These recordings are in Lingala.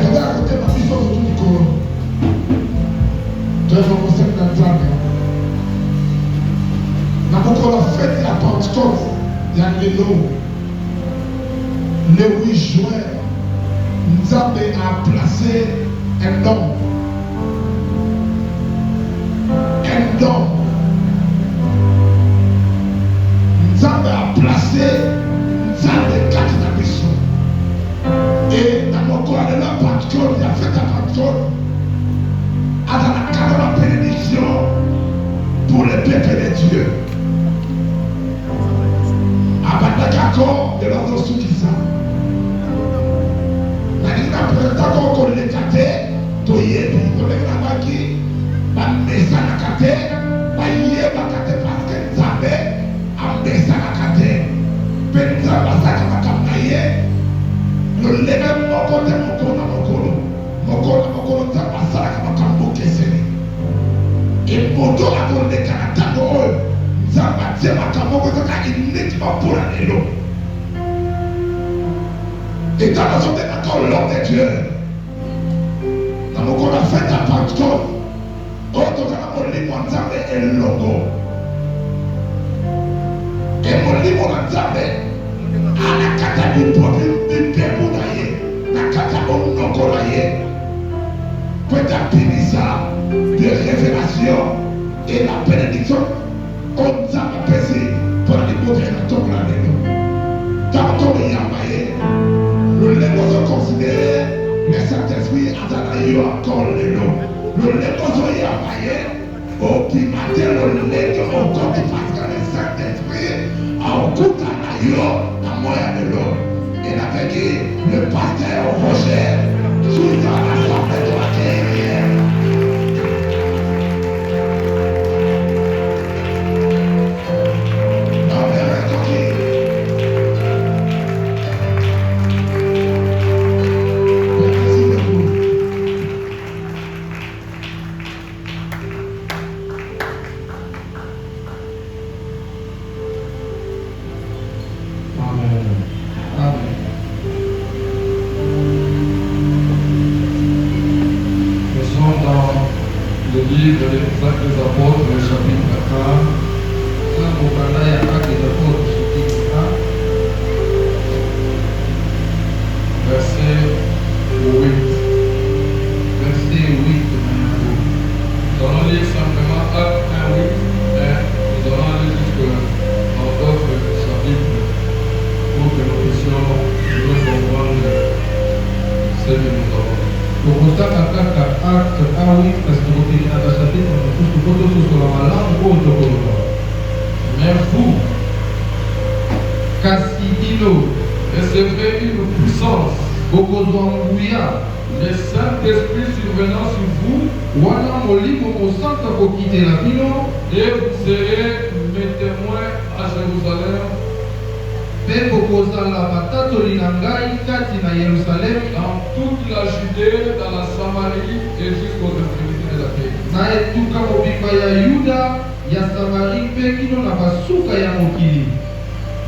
toza côté ma biso tout likolo. Toi faut conseiller dans Nzambe. Na mokolo fête la Pentecôte ya lelo. Le 8 juin, Nzambe a placé un homme. Un homme. Nzambe a placé Nzambe kati na biso. Et dans mon corps de la Pentecôte, il a fait la Pentecôte. À la cadre de la bénédiction pour le peuple de Dieu. Abandakako de l'ordre Soukisa. Nalina président qu'on le kate, toyebi, toleka baki, ba mesa na kate, ba yeba kate parce que Nzambe a mesa na kate. Penza basaka makamnaye. Le lega moko te moko na mokolo. Moko na mokolo ta basaka makambo keseni. Et moto a donné kanata do oyo. Nzambe tie makambo ko ta initi mapura lelo. Et dans la zone encore l'homme de Dieu. Dans mon corps, la fête à Pentecôte. Oh, tout à mon livre, Nzambe est logo. Et mon livre, Nzambe, à la cata du peuple, du peuple d'ailleurs, la cata au nokoraye. Peut-être pinisa de révélation et la bénédiction. On Nzambe pesé pour la libérer de la tombe là. Dans ton yamaye. Le légozo considéré, le Saint-Esprit a donné encore le nom. Le légozo y a maillé, au pimaté, le légo, au côté, parce que le Saint-Esprit a au coup à moyen de l'eau. Et avec le pasteur Roger, tout dans la forme de la guerrière. Recevez une puissance. Le Saint-Esprit survenant sur vous. Et vous serez mes témoins à Jérusalem. Dans toute la Judée, dans la Samarie et jusqu'aux extrémités de la terre.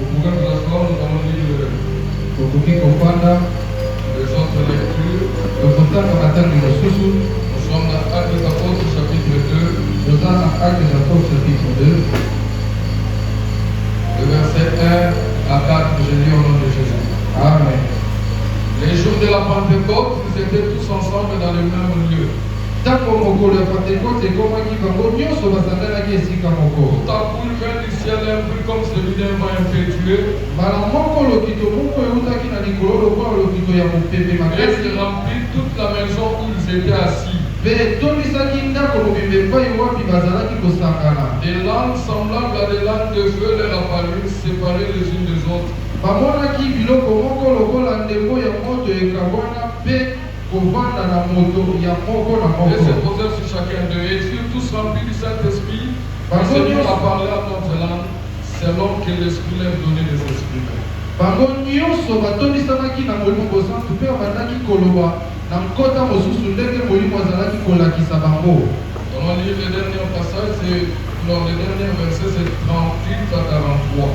Vous pouvez vous asseoir, nous allons lire les autres lectures. Nous sommes dans Actes des Apôtres, chapitre 2. Le verset 1 à 4, je lis au nom de Jésus. Amen. Les jours de la Pentecôte, ils étaient tous ensemble dans le même lieu. Tout à coup, il vint du ciel un bruit comme celui d'un vent impétueux. Et il remplit toute la maison où ils étaient assis. Des langues semblables à des langues de feu leur apparurent, séparées les unes des autres. Et se posèrent sur chacun d'eux, et ils furent tous remplis du Saint-Esprit. Ils se mirent à parler à notre langue, selon que l'Esprit leur donnait de s'exprimer. On va lire le dernier passage, le dernier verset, c'est 38 à 43.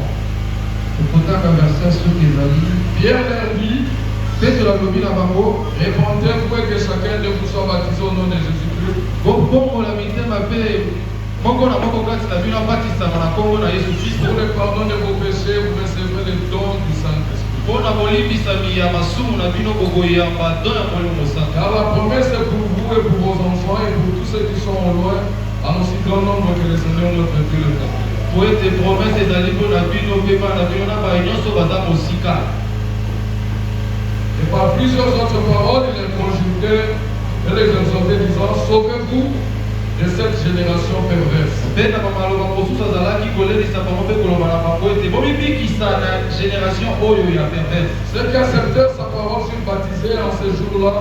Pierre leur dit, répondez-vous Pour le pardon de vos péchés, vous recevrez le don du Saint-Esprit. Car la promesse est pour vous et pour vos enfants et pour tous ceux qui sont au loin, en aussi grand nombre que le Seigneur notre Dieu le permet. Et par plusieurs autres paroles, il les conjuguait et les exhortait disant, sauvez-vous de cette génération perverse. Ceux qui acceptèrent sa parole furent baptisés en ce jour-là.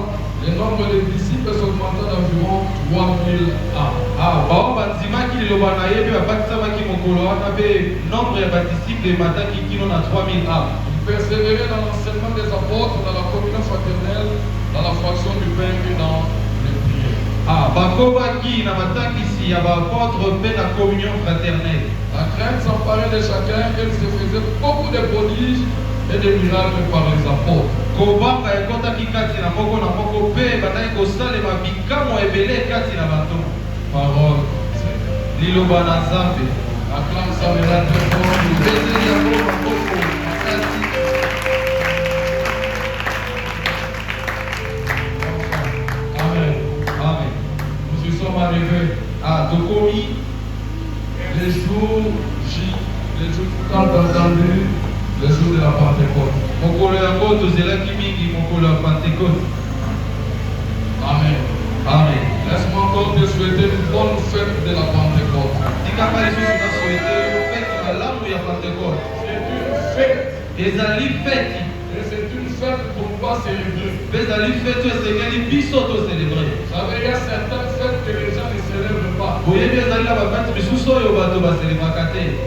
Le nombre des disciples s'augmenta d'environ 3000 âmes. Persévérer dans l'enseignement des apôtres, dans la communion fraternelle, dans la fraction du pain et dans les prières. La crainte s'emparait de chacun et il se faisait beaucoup de prodiges et de miracles par les apôtres. Parole. Acclame sa mère très fort. Nous y sommes arrivés à Dokomi, les jours J, les jours tant entendus, les jours de la Pentecôte. Amen. Amen. Laisse-moi encore te souhaiter une bonne fête de la Pentecôte. C'est une fête. Et c'est une fête qu'on doit célébrer. Vous savez, il y a certaines fêtes que les gens ne célèbrent pas.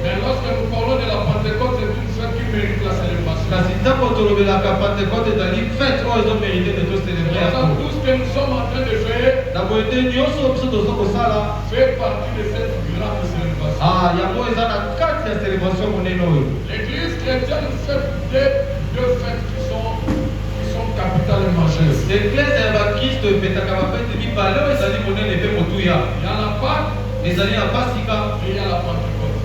Mais lorsque nous parlons de la Pentecôte, c'est une fête qui mérite la célébration. Nous tous que nous sommes en train de faire fait partie de cette grande célébration. L'église chrétienne fait deux fêtes qui sont capitales et majeures. Il y a la Pâque et il y a la Pentecôte.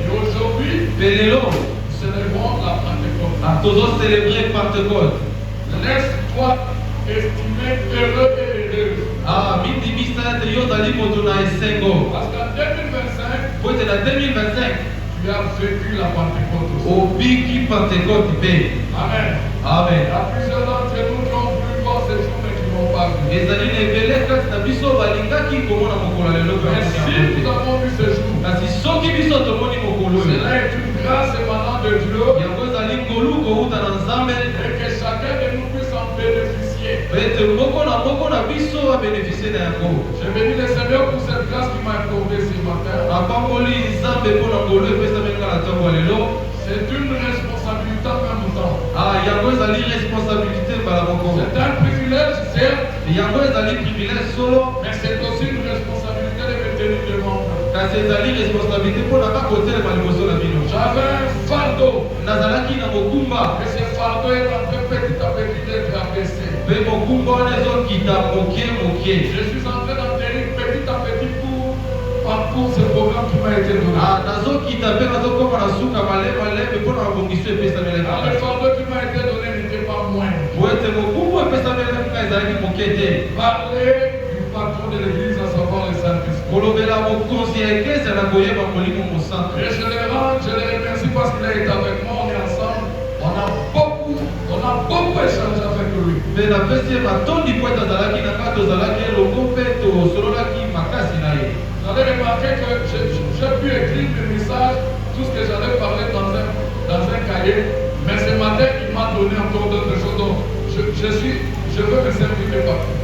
Et aujourd'hui, nous célébrons la Pentecôte. Laisse-toi estimer heureux et heureux. Parce qu'en 2025, tu as vécu la Pentecôte aussi. Amen. Il y a plusieurs d'entre nous qui ont pu voir ces jours mais qui n'ont pas vu. Mais si nous avons vu ces jours, cela est une grâce émanant de Dieu et que chacun de nous puisse en bénéficier. Je bénis le Seigneur pour cette grâce qu'il m'a accordée ce matin. C'est une responsabilité en même temps. C'est un privilège, certes, mais c'est aussi une responsabilité de me tenir devant vous. J'avais un fardeau. Et ce fardeau est en train petit à petit d'être abaissé. Je suis en train d'enterrer petit à petit pour ce programme qui m'a été donné. Le fardeau qui m'a été donné n'était pas moindre. Parler du patron de l'église, à savoir le Saint-Esprit. Et je le remercie parce qu'il est avec moi, on est ensemble. On a beaucoup échangé avec lui. Vous avez remarqué que j'ai pu écrire des messages, tout ce que j'allais parler dans un cahier, mais ce matin il m'a donné encore d'autres choses. Donc je veux me servir partout.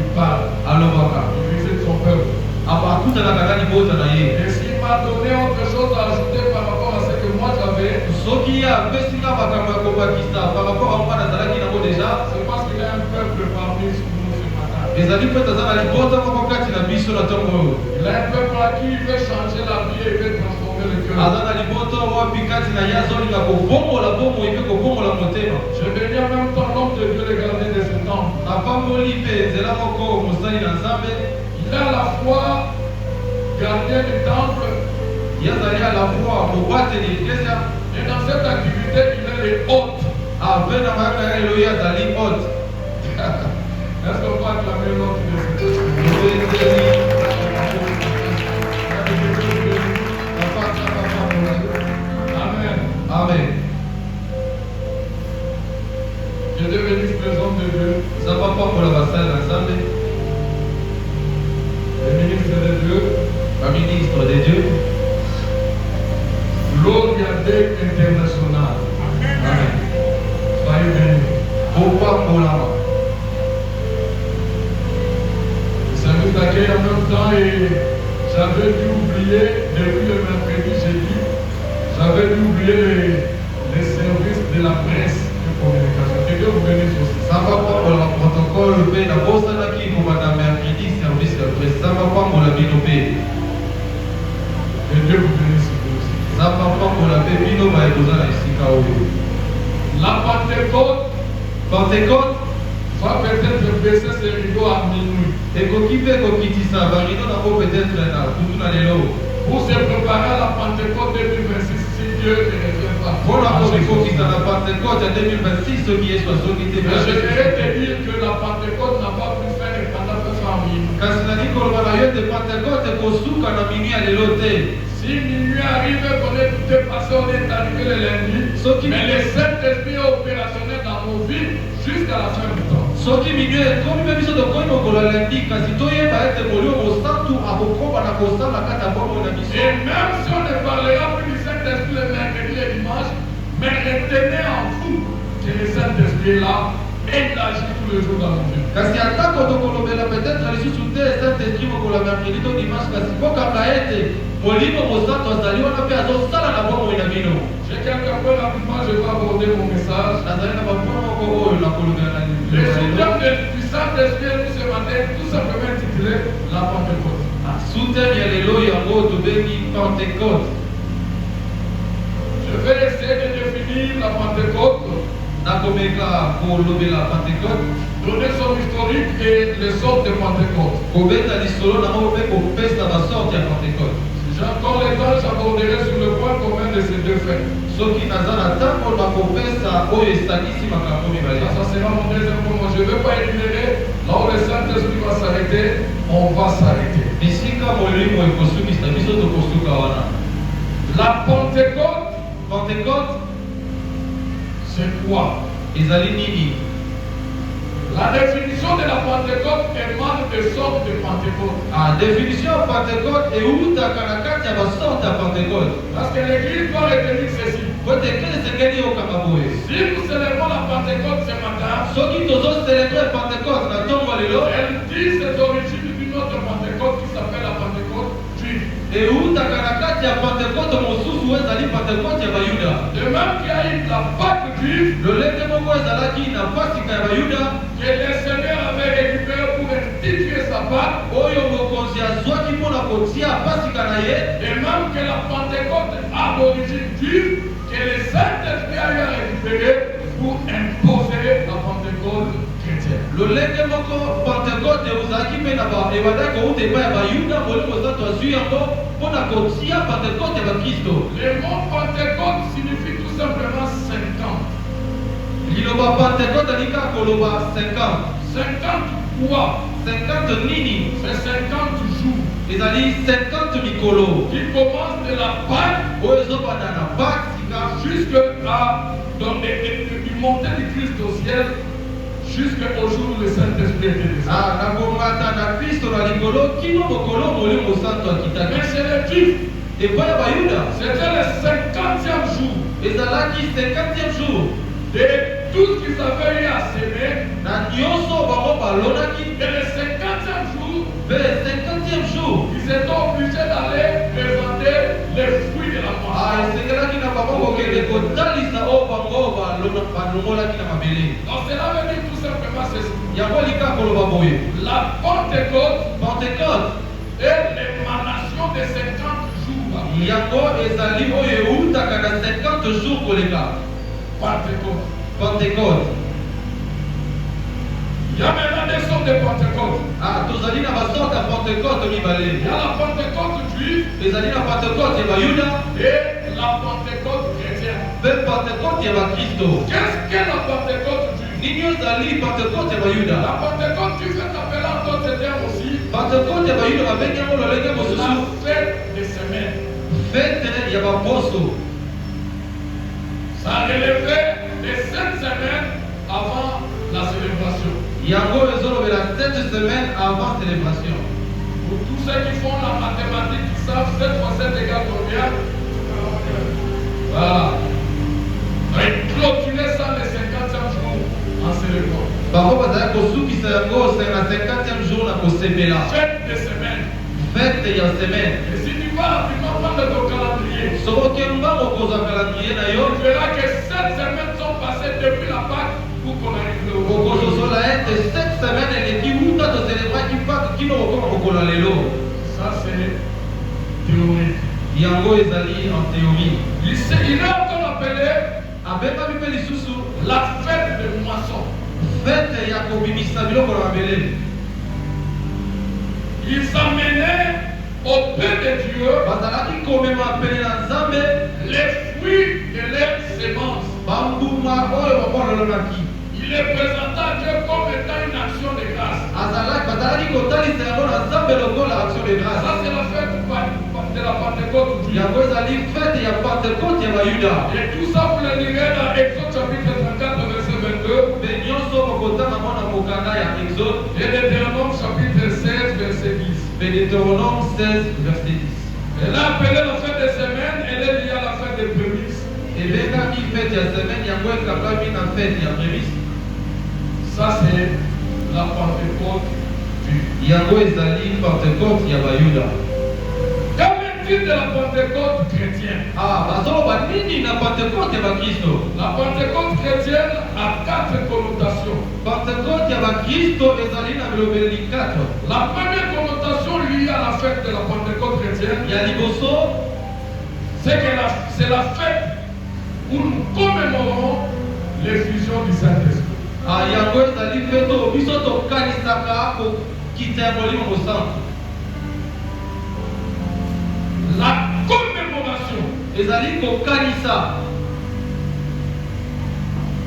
Il parle. Il visite son peuple. Et s'il m'a donné autre chose à ajouter par rapport à ce que moi j'avais, c'est parce qu'il y a un peuple parmi nous ce matin. Il a un peuple à qui il veut changer la vie et il veut transformer le cœur. Je bénis en même temps l'homme de Dieu, le gardien de ce temple. Il est à la fois gardien du temple et dans cette activité, il est le hôte. Est-ce qu'on peut acclamer l'autre de ce Amen. Amen. Je devais dire présent de Dieu. Ça va pas pour la vassale ensemble. Le ministre de Dieu. Un ministre de Dieu. L'Oriadec international. Amen. Soyez bénis. Pourquoi pour la main? Ça nous accueille en même temps et j'avais dû oublier, depuis le mercredi, jeudi, j'avais dû oublier les services de la presse de communication. Que Dieu vous bénisse aussi. Ça va pas pour le protocole, le pays, la bosse là qui pour madame mercredi, service de presse. Ça va pas pour la binopé. Que Dieu vous bénisse aussi. Ça va pas pour la pépino, mais vous allez ici, La Pentecôte Pentecôte, va peut-être baisser ses rideaux à minuit. et qui fait qui dit ça, Barino n'a pas peut-être là, pour tout aller là. Pour se préparer à la Pentecôte 2026, si Dieu ne revient pas. Pour la Pentecôte qui s'en a Pentecôte en 2026, ceux qui est soit ceux qui étaient Mais je voudrais te dire que la Pentecôte n'a pas pu faire les pendant que ça en minuit. quand c'est la dit qu'on va aller de Pentecôte, et qu'on souk en a minuit à l'éloté. Si minuit arrive, qu'on est tout passé, on est arrivé le lundi. Mais le Saint-Esprit est opérationnel dans nos vies jusqu'à la fin du temps. Soki minuit, comme même si on a lundi, quand si toi y va être mollo au statut à vos propres à la constant, la carte à bon Et même si on ne parlera plus du Saint-Esprit le mercredi et dimanche, mais retenez en vous que le Saint-Esprit est là et il agit tous les jours dans nos vies. Quand si attaque au Colombia, peut-être à l'issue sous terre, Saint-Esprit au mercredi au dimanche, quand si faut qu'on a été molimo au statut, on a fait à son salle à la bonne winamino. J'ai quelques fois rapidement, je vais aborder mon message. La zone n'a pas pour la Colombia. Le soutien du Saint-Esprit nous ce matin, tout simplement intitulé La Pentecôte. Soutien, il y a les lois, il y a un mot de béni Pentecôte. Je vais essayer de définir la Pentecôte, Nakomeka pour lever la Pentecôte. donner son historique et le sort de Pentecôte. Kobeta lisolo na mo pe ko pesa ba sorte ya Pentecôte. Si j'ai encore le temps, j'aborderai sur le point commun de ces deux faits. Soki nazana tango na ko pesa oyo esakisi makambo mibale. Ça sera mon deuxième point. Je ne vais pas énumérer. Là où le Saint-Esprit va s'arrêter, on va s'arrêter. Bisika molimo ekosukisa biso tokosuka wana. La Pentecôte, Pentecôte c'est quoi? ezali nini? La définition de la Pentecôte émane de sorte de Pentecôte. Définition ya Pentecôte eutaka na kati ya basorte ya Pentecôte. Parce que l'Église doit retenir ceci. Kote ekele sekeli yokanga boye. Si nous célébrons la Pentecôte ce matin, Soki tozocelebre Pentecôte na ntongo lelo, elle dit ses origines d'une autre Pentecôte qui s'appelle la Pentecôte juive. eutaka na kati ya Pentecôte mosusu oyo ezali Pentecôte ya bayuda. De même qu'il y a eu la Pâque juive lolenge moko ezalaki na pasika ya bayuda que le Seigneur avait récupéré pour instituer sa Pâque, oyo mokonzi azwaki mpona kotia pasika na ye. et même que la Pentecôte a d'origine juive, que le Saint-Esprit a eu à récupérer pour imposer la Pentecôte chrétienne. lolenge moko Pentecôte eozalaki mpe ebandaki kouta epai ya bayuda molimo santo azwi yango mpona kotia Pentecôte ya bakristo. Le mot Pentecôte signifie tout simplement 50. liloba Pentecôte alika koloba 50. 50 quoi? 50 nini? C'est 50 jours ezali 50 mikolo qui commencent de la Pâque oyo ezobanda na pasika jusqu'à du montée du Christ au ciel jusqu'au jour où le Saint-Esprit était descendu. na kongata na kristo na likolo kino mokolo molimo santo akitaki. Mais chez les Juifs, epai ya bayuda c'était le 50e jour ezalaki 50e jour de tout ce qu'ils avaient eu à s'aimer. na nyonso bango balonaki. Et le 50e jour, mpe 50e jour ils étaient obligés d'aller présenter les fruits de la moisson. esengelaki na bango kokende kotalisa oyo bango balongolaki na mabele. Donc cela veut dire tout simplement ceci. yango lika koloba boye La Pentecôte Pentecôte est l'émanation de 50 jours. yango ezali oyo eutaka na 50 jours koleka Pentecôte. Pentecôte. Il y a maintenant des sortes de Pentecôte. Tozali na basorte ya Pentecôte mibale. Il y a la Pentecôte juive Ezali na Pentecôte ya bayuda et la Pentecôte chrétienne. mpe Pentecôte ya bakristo. Qu'est-ce qu'est la Pentecôte juive? Nini ezali Pentecôte ya bayuda? La Pentecôte juive est appelée en d'autres termes aussi Pentecôte ya bayuda babengi yango lolenge la mosusu fête des semaines. fete ya baposo. Ça relevait les 7 semaines avant la célébration. Yango ezolobela 7 semaines avant célébration. Pour tous ceux qui font la mathématique, qui savent 7 fois 7 égale combien? Voilà. Et clôturer ça les 50e jours en célébrant. Bango bazali kosukisa yango na 50e jour na kosepela. Fête des semaines. Fete ya semaine. Et si tu vas rapidement prendre ton calendrier, soki mbango okozwa calendrier na yo tu verras que 7 semaines sont passées depuis la Pâque pour qu'on arrive là. okozozola ete 7 semaines eleki wuta toselebraki pake kino okoma mokolo ya lelo. Ça c'est théorique. Yango ezali en théorie. Il est encore appelé abengami mpe lisusu la fête de moisson. fete ya kobimisa biloko na mabele. Ils amenaient auprès de Dieu bazalaki komema pene na nzambe les fruits de leurs semences. bambuma oyo bakololonaki. Il les présenta à Dieu comme étant une action de grâce. bazalaki kotalisa yango na nzambe lokola action de grâce. Ça c'est la fête de la Pentecôte. yango ezali fete ya Pentecôte ya bayuda. Et tout ça vous le lirez dans Exode chapitre 34 verset 22 mpe nyonso bokotanga mwana mokanda ya exode et Deutéronome chapitre 16 verset 10. mpe Deutéronome 16 verset 10. Elle a appelé la fête des semaines, elle est liée à la fête des prémices. ebengaki fete ya semaine yango ekangami na fete ya prémisse. Ça c'est la Pentecôte juive. yango ezali Pentecôte ya bayuda. Qu'en est-il de la Pentecôte chrétienne? bazoloba nini na Pentecôte ya bakristo? La Pentecôte chrétienne a 4 connotations. Pentecôte ya bakristo ezali na bilobeli 4. La première connotation liée à la fête de la Pentecôte chrétienne, ya liboso c'est que c'est la fête où nous commémorons l'effusion du Saint-Esprit. yango ezali fete oyo biso tokanisaka kokita ya molimo mosantu. La commémoration. ezali kokanisa.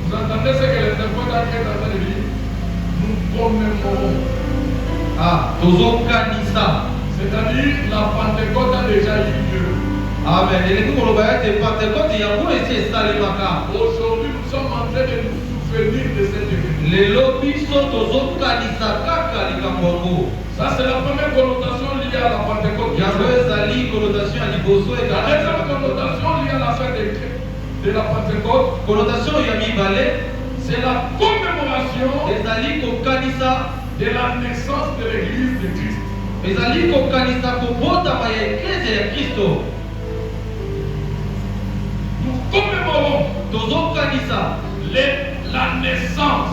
Vous entendez ce que les interprètes est en train de dire? Nous commémorons. tozokanisa. C'est-à-dire la Pentecôte a déjà eu lieu. amen. eleki koloba ete Pentecôte yango esi esalemaka. Aujourd'hui, nous sommes en train de nous souvenir de cet événement. lelo biso tozokanisa kaka likambo yango. Ça, c'est la première connotation liée à la Pentecôte. yango ezali connotation ya liboso. La deuxième connotation liée à la fête de la Pentecôte, connotation ya mibale c'est la commémoration ezali kokanisa de la naissance de l'église de Christ. ezali kokanisa kobotama ya eklezia ya kristo. Nous commémorons tozokanisa la naissance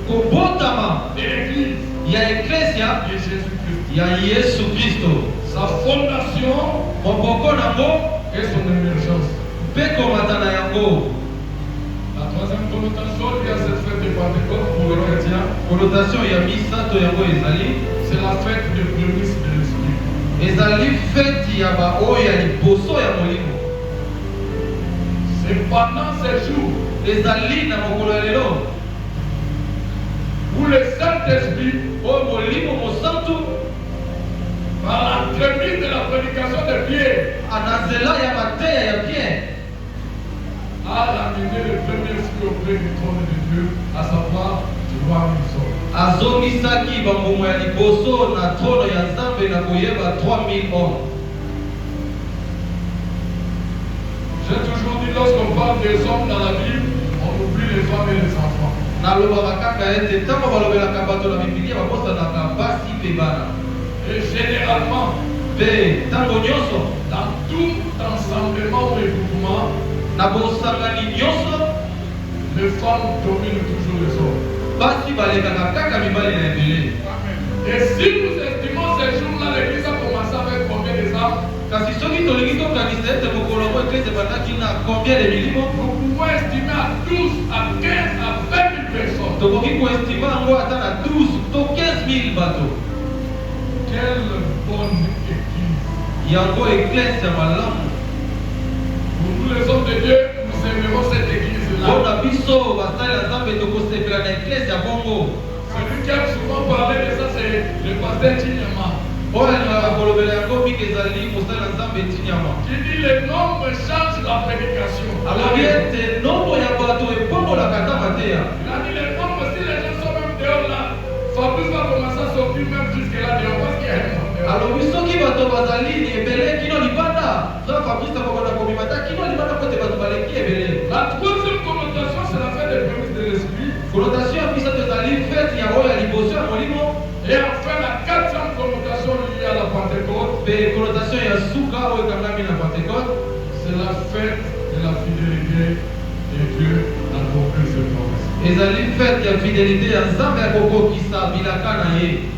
kobotama de l'église ya eklezia de Jésus-Christ. ya yesu kristo. Sa fondation moboko nango et son émergence. mpe komata na yango. La troisième connotation liée à cette fête de Pentecôte pour les chrétiens, connotation ya misato yango ezali c'est la fête de prémices de l'esprit. ezali feti ya baoyo ya liboso ya molimo. C'est pendant ces jours ezali na mokolo ya lelo où le Saint-Esprit, oyo molimo mosantu par l'entremise de la prédication de Pierre, na nzela ya mateya ya Pierre a ramené le premier fruit auprès du trône de Dieu, à savoir du roi Wilson. azongisaki bambuma ya liboso na trono ya nzambe na koyeba 3000 hommes. J'ai toujours dit, lorsqu'on parle des hommes dans la Bible, on oublie les femmes et les enfants. nalobaka kaka ete ntango balobelaka bato na bibilia babosanaka basi mpe bana. Et généralement, mpe ntango nyonso dans tout ensemblement ou regroupement, na bosangani nyonso les femmes dominent toujours les hommes. basi balekaka kaka mibali na ebele. Et si nous estimons ces jours-là, l'église a commencé avec combien de femmes? Kasi soki tolingi tokanisa ete mokolo moko eklese ebandaki na combien de milimo? Nous pouvons estimer à 12, à 15, à 20 000 personnes. Tokoki koestima yango ata na 12 to 15 000 bato. Quelle bonne église. Yango eklese ya malamu. Pour nous les hommes de Dieu, nous aimerons cette église-là. Mpona biso basali ya Nzambe tokosepela na eklese ya bongo. Celui qui a souvent parlé de ça, c'est le pasteur Chinyama. Oyo alingaka kolobela yango mingi ezali mosali ya Nzambe Tinyama. Qui dit le nombre change la prédication. Alobi ete nombo ya bato ebongolaka ata mateya. Il a dit le nombre, si les gens sont même dehors là, Fabrice va commencer à sortir même jusque là dehors parce qu'il y a un nombre dehors. Alobi soki bato bazali ebele kino libanda, Frère Fabrice akobanda kobima ata kino libanda po ete bato baleki ebele. La troisième connotation, c'est la fête des prémices de l'esprit. Connotation ya misato ezali fete ya oyo ya liboso ya molimo. Et enfin, la quatrième connotation liée à la Pentecôte, Pe connotation ya suka oyo ekangami na Pentecôte, c'est la fête de la fidélité de Dieu à accomplir ses promesses. ezali fete ya fidélité ya Nzambe ya kokokisa bilaka na ye.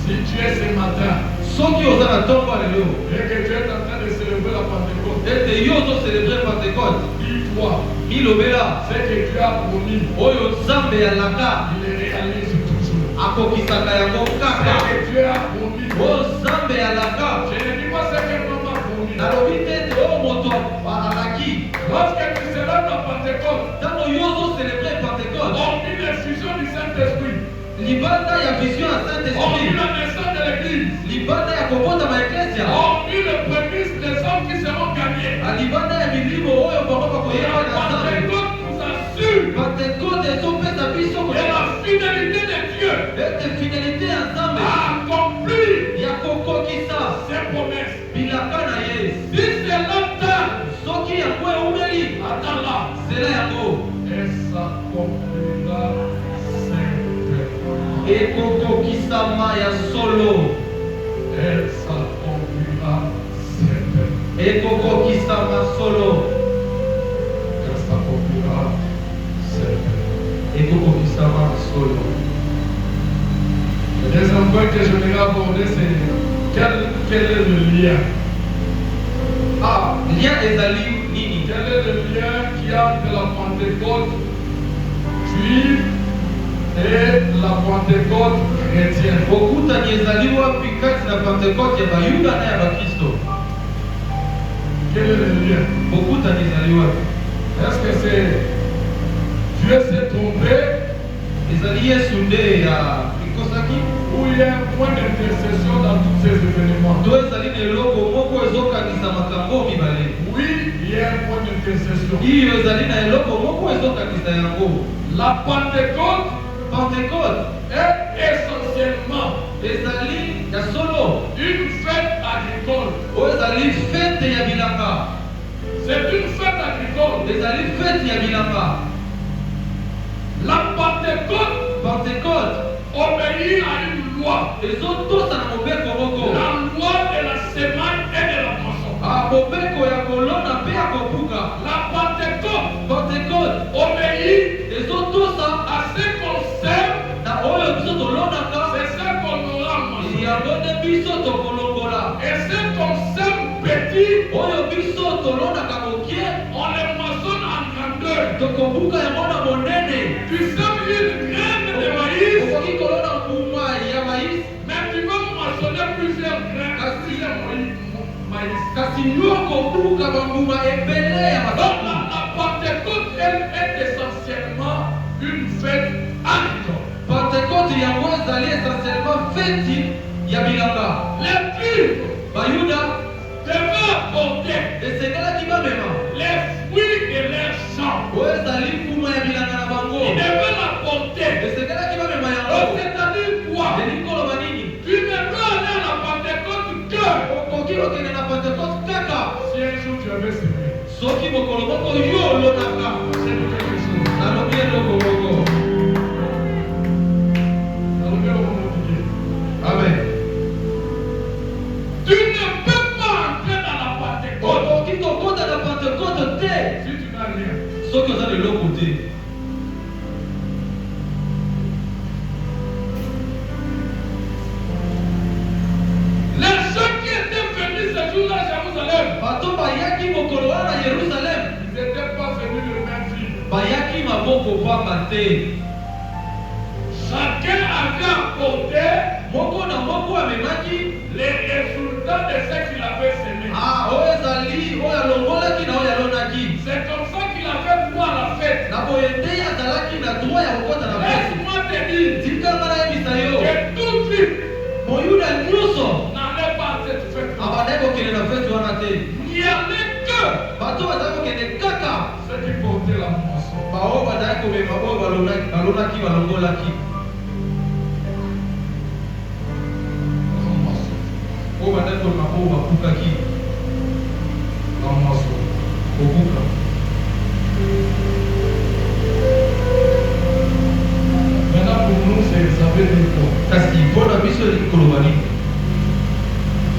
Si tu es ce matin Soki oza na ntongo ya lelo et que tu es en train de célébrer la Pentecôte, ete yo ozocelebre Pentecôte, dis-toi, milobela ce que tu as promis, oyo Nzambe alaka il le réalise toujours. akokisaka yango Ce kaka. que tu as promis, Oyo Nzambe alaka je ne dis pas ce que l'homme a promis. nalobi te ete oyo moto alaki. Lorsque tu célèbres la Pentecôte, Ntango yo ozocelebre Pentecôte, hormis l'infusion du Saint-Esprit, libanda ya vision ya hormis Saint-Esprit, la naissance de l'Église, libanda ya kobotama eklesia, hormis le prémices des hommes qui seront gagnés, libanda ya milimo oyo bango et bakoyeba la na Nzambe. Pentecôte nous assure Pentecôte ezopesa biso de la fidélité de Dieu ete fidélité ya Nzambe à accomplir ya kokokisa ses promesses. bilaka na ye. Si c'est longtemps, Soki yango eumeli, attends-la, zela yango et s'accomplira simplement. ekokokisama ya solo, Elle s'accomplira simplement. ekokokisama solo, Elle s'accomplira simplement. ekokokisama solo. Le deuxième point que je vais aborder, c'est quel est le lien? Ah, lien ezali nini? Quel est le lien qu'il y a entre la Pentecôte juive et la Pentecôte chrétienne? Bokutani ezali wapi kati na Pentecôte ya Bayuda na ya Bakristo? Quel est le lien? Bokutani ezali wapi? Est-ce que c'est Dieu s'est trompé Ezali Yesu nde ya ekosaki? ou il y a un point d'intercession dans tous ces événements? To ezali na eloko moko ezokangisa makambo mibale. Oui, il y a un point d'intercession. Iyo ezali na eloko moko ezokangisa yango. La Pentecôte Pentecôte est essentiellement ezali ya solo, une fête agricole. oyo ezali fete ya bilanga, C'est une fête agricole. ezali fete ya bilanga. La Pentecôte Pentecôte obéit à une loi. ezotosa na mobeko moko, La loi de la semaine et de la moisson. mobeko ya kolona mpe ya kobuka. La Pentecôte Pentecôte obéit ezotosa à ce qu'on sème, na oyo biso tolonaka, c'est ce qu'on aura mangé. yango nde biso tokolongola. Et ce qu'on sème petit, Oyo biso tolonaka mokie, on les moissonne en grandeur. tokobuka yango na monene. Tu sèmes une graine de maïs, Okoki kolona mbuma ya maïs, mais tu vas moissonner plusieurs graines. Plusieurs maïs. kasi yo kobuka bambuma ebele ya Donc masumu. la Pentecôte, elle est essentiellement une fête agricole. Pentecôte yango ezali essentiellement feti ya bilanga. Les Juifs Bayuda devaient apporter esengelaki bamema les fruits de leurs champs. oyo ezali mbuma ya bilanga na bango, Ils devaient l'apporter. esengelaki bamema Donc yango. c'est-à-dire quoi? Elingi koloba nini? Tu ne peux aller à la Pentecôte que Okoki kokende na Pentecôte kaka si un jour tu avais semé. soki mokolo moko yo olonaka. C'est quelque chose. Nalobi eloko moko. Alors, bien, on va dire. Amen. Tu ne peux pas entrer dans la Pentecôte Okoki kokota na Pentecôte te si tu n'as rien. soki oza leloko te. Les gens qui étaient venus ce jour-là, bato bayaki mokolo wana na Yerusalem. Ils n'étaient pas venus le même jour. Bayaki maboko pamba te. Chacun avait apporté Moko na moko amemaki les résultats de ce qu'il avait semé. oyo ezali oyo alongolaki na oyo alonaki. C'est comme ça qu'il avait droit à la fête. Na boye nde azalaki na droit ya kokota na fete. Laisse-moi te dire Tikanga nayebisa yo que tout juif moyuda nyonso n'allait pas à cette fête. abandaki kokende na fete wana te. Il n'y avait que Bato bazalaki kokende kaka ceux qui portaient la moisson. baoyo bazalaki komema oyo balonaki balongolaki. Oyo bazalaki komema oyo bakukaki La moisson. kokuka. Maintenant pour nous, c'est ça veut dire quoi? Kasi mpona biso likoloba nini?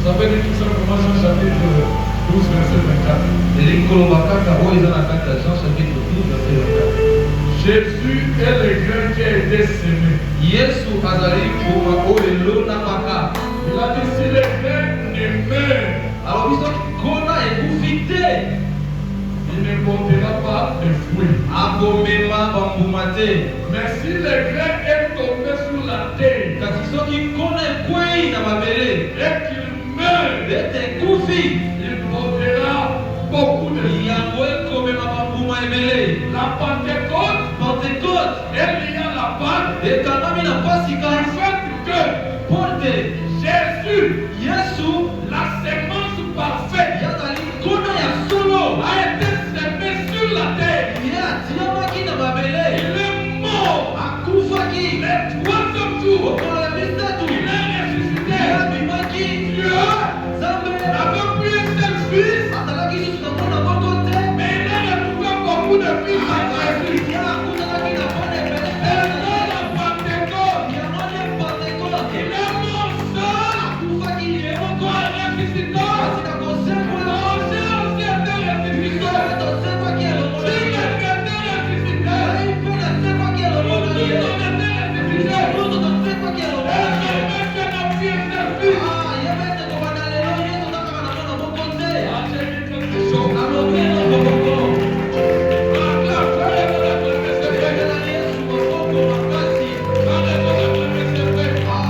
Ça veut dire tout simplement Jean chapitre 12, verset 24. Likoloba kaka oyo eza na kati ya Jean chapitre 12 verset 24. Jésus est le grain qui a été semé. Yesu azali mbuma oyo elonamaka. Il a dit si le grain ne meurt, Alors biso nkona ekufi te, il ne portera pas de fruits. akomema bambuma te. Mais si le grain est tombé sur la terre Kasi soki nkona ekwei na mabele et qu'il meurt, ete ekufi, il portera beaucoup de fruits. yango ekomema bambuma ebele. La Pentecôte Pentekote est liée à la Pâque. ekangami na Pasika Du fait que mpo te Jésus, Yesu la semence parfaite, yazali nkona ya solo, a été semé sur la terre. ye atiamaki na mabele, Il est mort. akufaki Le troisième jour, mokolo ya misatu, il est ressuscité. ye abimaki. Dieu Nzambe n'avait plus un seul fils, azalaki susu na mwana moko te, mais il a retrouvé beaucoup de fils en Jésus. ye akutanaki na mwana Et ebele. dans la Pentecôte, Yango nde Pentekote, il est mort seul, akufaki ye moko, en ressuscitant. kasi na kosekwa Mangé aussi était ressuscité. tosekwaki Si elongolaki ye. quelqu'un était ressuscité, Ngai mpe nasekwaki elongolaki nous ye. on était ressuscité. Nyonso tosekwaki Et elongolaki ye. jamais que n'a pris un seul fils. Ye mpe kobanda lelo ye toza kaka na mwana moko te. Ah, j'ai dit quelque chose. Alobi eloko moko. Acclamez-le. Yesu maboko makasi. Allez-y,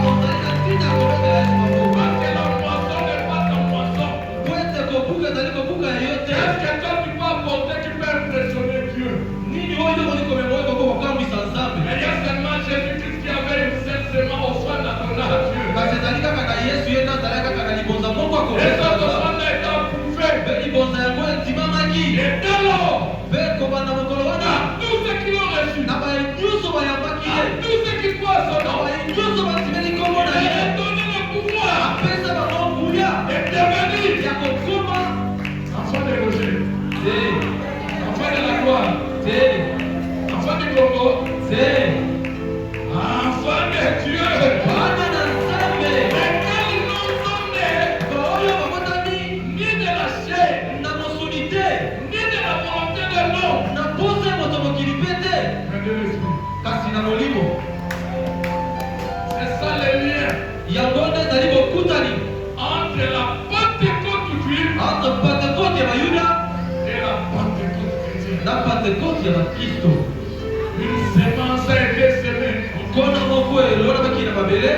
Ozali na ntina kobetela Yesu maboko. parce que la moisson n'est pas ta moisson. Po ete kobuka ezali kobuka ya yo te. Est-ce que toi tu peux apporter qui peut impressionner Dieu? Nini oyo okoli komema oyo koko kokambwisa Nzambe. Mais il y a seulement Jésus-Christ qui avait une seule semence offrande à donner à Dieu. Kasi ezali kaka na Yesu ye nde azalaki kaka na libonza moko Et akobeta cette Nzambe. offrande a été approuvée. Mpe libonza yango endimamaki. Et dès lors, Mpe kobanda mokolo à wana tous ceux qui l'ont reçu, na baye nyonso bayambaki à ye. tous ceux qui croient à son Na nom, baye nyonso basimeli kombo na il ye. a donné le pouvoir Apesa bango nguya de devenir ya kokoma enfant de Roger, te enfant de la gloire, te enfant du Congo, te enfant de Dieu. bana na Nzambe Lesquels non sont nés baoyo bakotani ni de la chair, na mosuni te ni de la volonté de l'homme, na posa ya moto mokili mpe te mais de l'esprit. kasi na molimo. C'est ça le lien Yango nde ezali bokutani entre la Pentecôte juive entre Pentekote ya Bayuda et la Pentecôte chrétienne. na Pentekote ya Bakristo. Une semence a été semée. Nkona moko elonamaki na mabele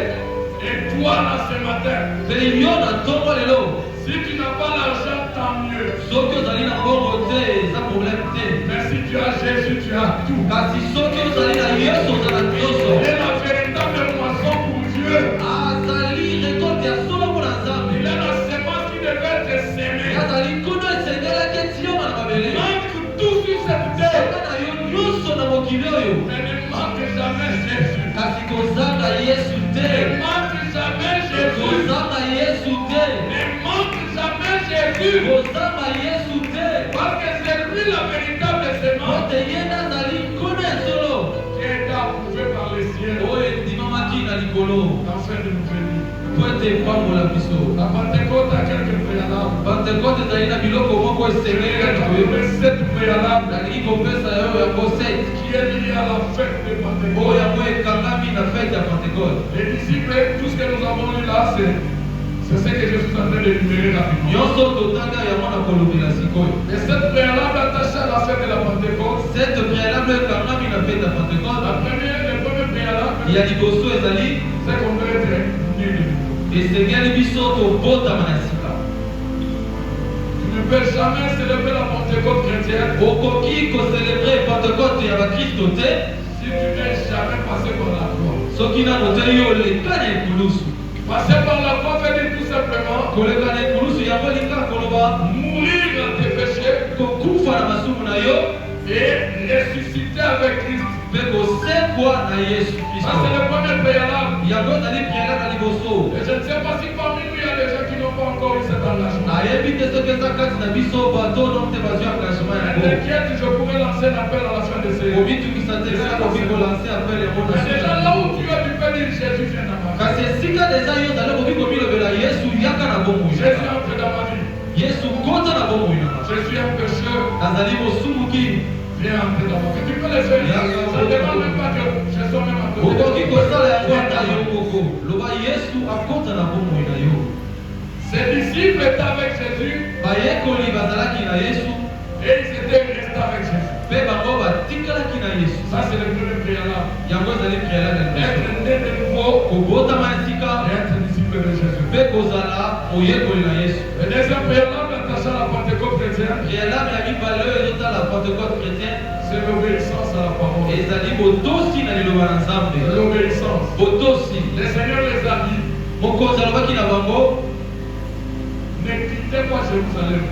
Et toi, là, ce matin, mpe yo na ntongo lelo si tu n'as pas l'argent, tant mieux. soki ozali na mbongo te eza problème te, Mais si tu as Jésus, tu as tout. kasi soki ozali na Yesu oza na nyonso. Et la véritable moisson pour Dieu, Azali récolte ya solo mpona Nzambe. il est la semence qui devait être sémée. Azali nkuna esengelaki etioma na mabele. Manque tout sur cette terre. Senga na yo nyonso na mokili oyo, Mais ne manque jamais Jésus. kasi kozanga Yesu Ne te. manque jamais Jésus. Kozanga Yesu te. Ne manque jamais Jésus. Kozanga Yesu te. Parce que c'est lui la véritable semence Pote ye nde azali nkuna ya solo qui a été approuvée par les cieux oyo endimamaki na likolo afin de nous bénir. po ete epambola biso. La Pentecôte a quelques préalables. Pentekote ezali na biloko moko esengeli kati Il y koyeba. a 7 préalables Nalingi kopesa yo yango 7 qui est lié à la fête de oyo Pentecôte. yango ekangami na fete ya Pentekote. Les disciples, tout ce que nous avons lu là, c'est C'est ce que je suis en train d'énumérer rapidement. Et cette préalable attachée à la fête de la Pentecôte, le premier préalable, c'est qu'on doit être unis. Tu ne peux jamais célébrer la Pentecôte chrétienne si tu n'es jamais passé par la croix. Passer par la croix veut dire tout simplement mourir à tes péchés et ressusciter avec Christ. Ça, c'est le premier préalable. Et je ne sais pas si parmi nous il y a des gens qui n'ont pas encore eu cet engagement. T'inquiète, je pourrais lancer un appel à la fin de ces. Mais déjà là où tu as du peux dire Jésus vient dans ma vie. Jésus entre dans ma vie. Je suis un pécheur. Viens entrer dans ma vie. Tu peux le faire. Ça ne demande même pas que je sois même à côté. Ses disciples étaient avec Jésus et ils étaient restés avec Jésus. Ça, c'est le premier préalable. Être né de nouveau et être disciple de Jésus. Le deuxième préalable attaché à la Pentecôte chrétienne, c'est l'obéissance à la parole. L'obéissance. Le Seigneur les a dit, ne quittez pas Jérusalem.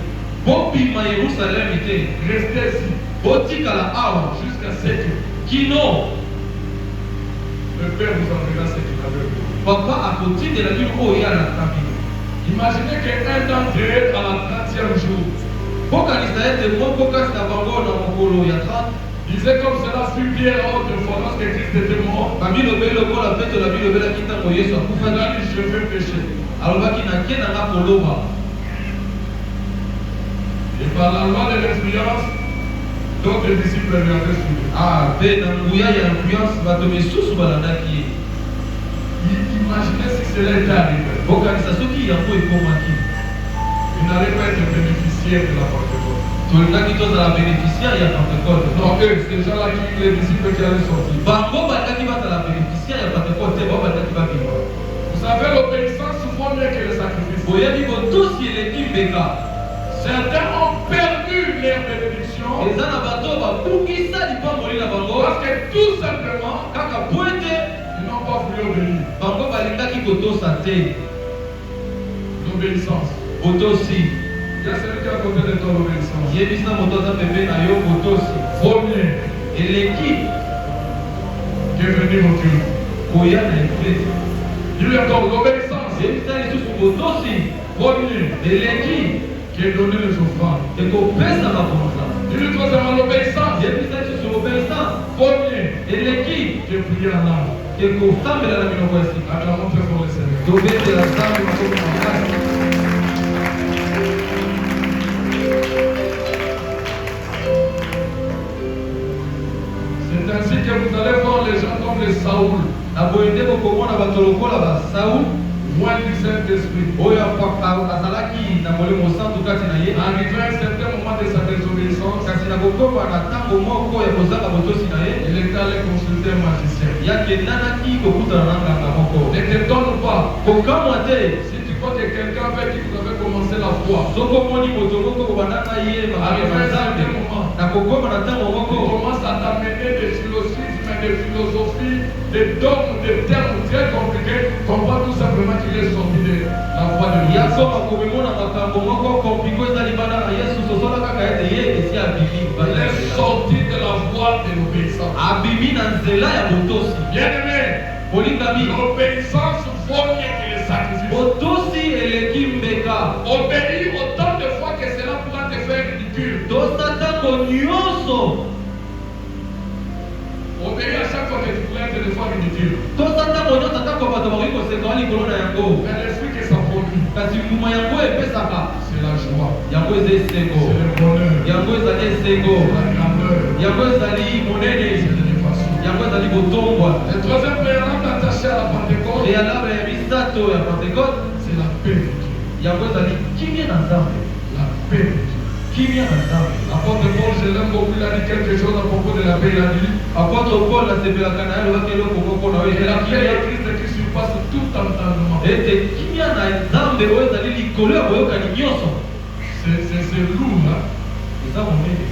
Restez ici. Jusqu'à ce que le Père vous enverra ce qu'il avait fait. Imaginez qu'un d'entre eux à la 30e jour disait comme cela fut bien autrefois lorsque Christ était mort. Il a dit je vais pécher. Et par la loi de l'influence, d'autres disciples lui avaient suivi. Imaginez si cela était arrivé. Il n'allait pas être bénéficiaire de la Pentecôte. Non, eux, ces gens-là qui les disciples qui allaient sortir. Vous savez, l'obéissance souvent mieux que le sacrifice. Certains ont perdu leur bénédiction parce que tout simplement ils n'ont pas voulu obéir. L'obéissance. Il y a celui qui est à côté de toi, l'obéissance. Premier qui est venu au culte. Dis-lui encore l'obéissance. Premier qui est donné les offrandes. Dis-lui troisièmement l'obéissance. Premier qui est prié en âme. Acclamons très fort le Seigneur. C'est ainsi que vous allez voir les gens comme les Saoul. Loin du Saint-Esprit. Arrivé à un certain moment de sa désobéissance, il est allé consulter un magicien. Ne te donne pas. Si tu crois que quelqu'un avec qui vous avez commencé la foi, arrivé à un certain moment, il commence à t'amener des philosophies, des dogmes, des termes très compliqués, comprends tout simplement qu'il est sorti de la voie de Dieu. Il est sorti de la voie de l'obéissance. Bien aimé, l'obéissance vaut mieux que le sacrifice. Obéir autant de fois que cela pourra te faire ridicule. Obéir à chaque fois que tu pourrais être des fois ridicule. Mais l'esprit que ça produit, c'est la joie, c'est le bonheur, c'est la grandeur, c'est l'élévation. Le troisième préalable attaché à la Pentecôte, c'est la paix. yango ezali kimia na nzambe. La paix de Dieu. Kimia na nzambe. Apôtre Paul, je l'aime beaucoup, il a dit quelque chose à propos de la paix. Il a dit, Apôtre Paul asepelaka na ye alobaki eloko moko na oyo et la ezali paix kimia. de Christ qui surpasse tout entendement. Ete kimia na nzambe oyo ezali likolo ya boyokani nyonso. C'est lourd, hein? Eza monene.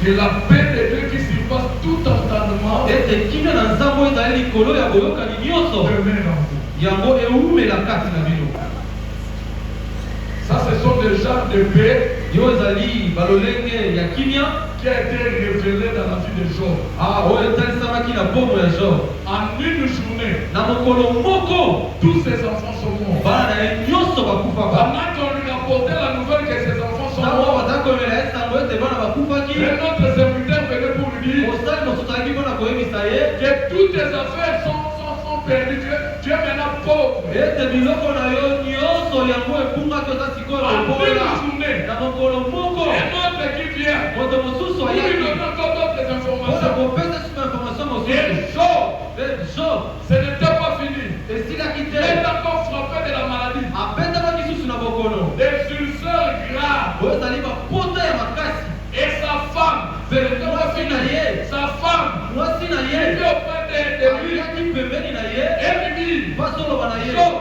Que la paix de Dieu qui surpasse tout entendement Ete kimia na nzambe oyo ezali likolo ya boyokani nyonso. demeure en vous. Yango ewumela kati na bino. Ça, ce sont des genres de paix Yo ezali balolenge ya kimia. qui a été révélé dans la vie de Job. Oyo etalisamaki na bomo ya Job. En une journée, Na mokolo moko tous ses enfants sont morts. bana na ye nyonso bakufaka. Pendant qu'on lui rapportait la nouvelle que ses enfants sont Ntango morts, baza komela ye sango ete bana bakufaki. un autre serviteur venait pour lui dire Mosali mosusu azalaki mpona koyebisa ye que toutes tes affaires sont perdues. Tu es maintenant pauvre. ete biloko na yo nyonso yango ebungaki oza sikoyo En une lokola. journée, Na mokolo moko un autre qui vient moto mosusu pour lui ayaki donner encore d'autres mpona informations. kopesa sima information mosusu. Et Job, Job ce n'était pas fini. esilaki Il te est encore frappé de la maladie. abetamaki susu na bokono. Des ulcères graves. oyo ezali bapota ya makasi. Et sa femme, ce n'était pas fini. Sa femme, Mwasi na qui ye était auprès de lui, ayaki pembeni na ye elle lui dit, bazoloba na ye Job.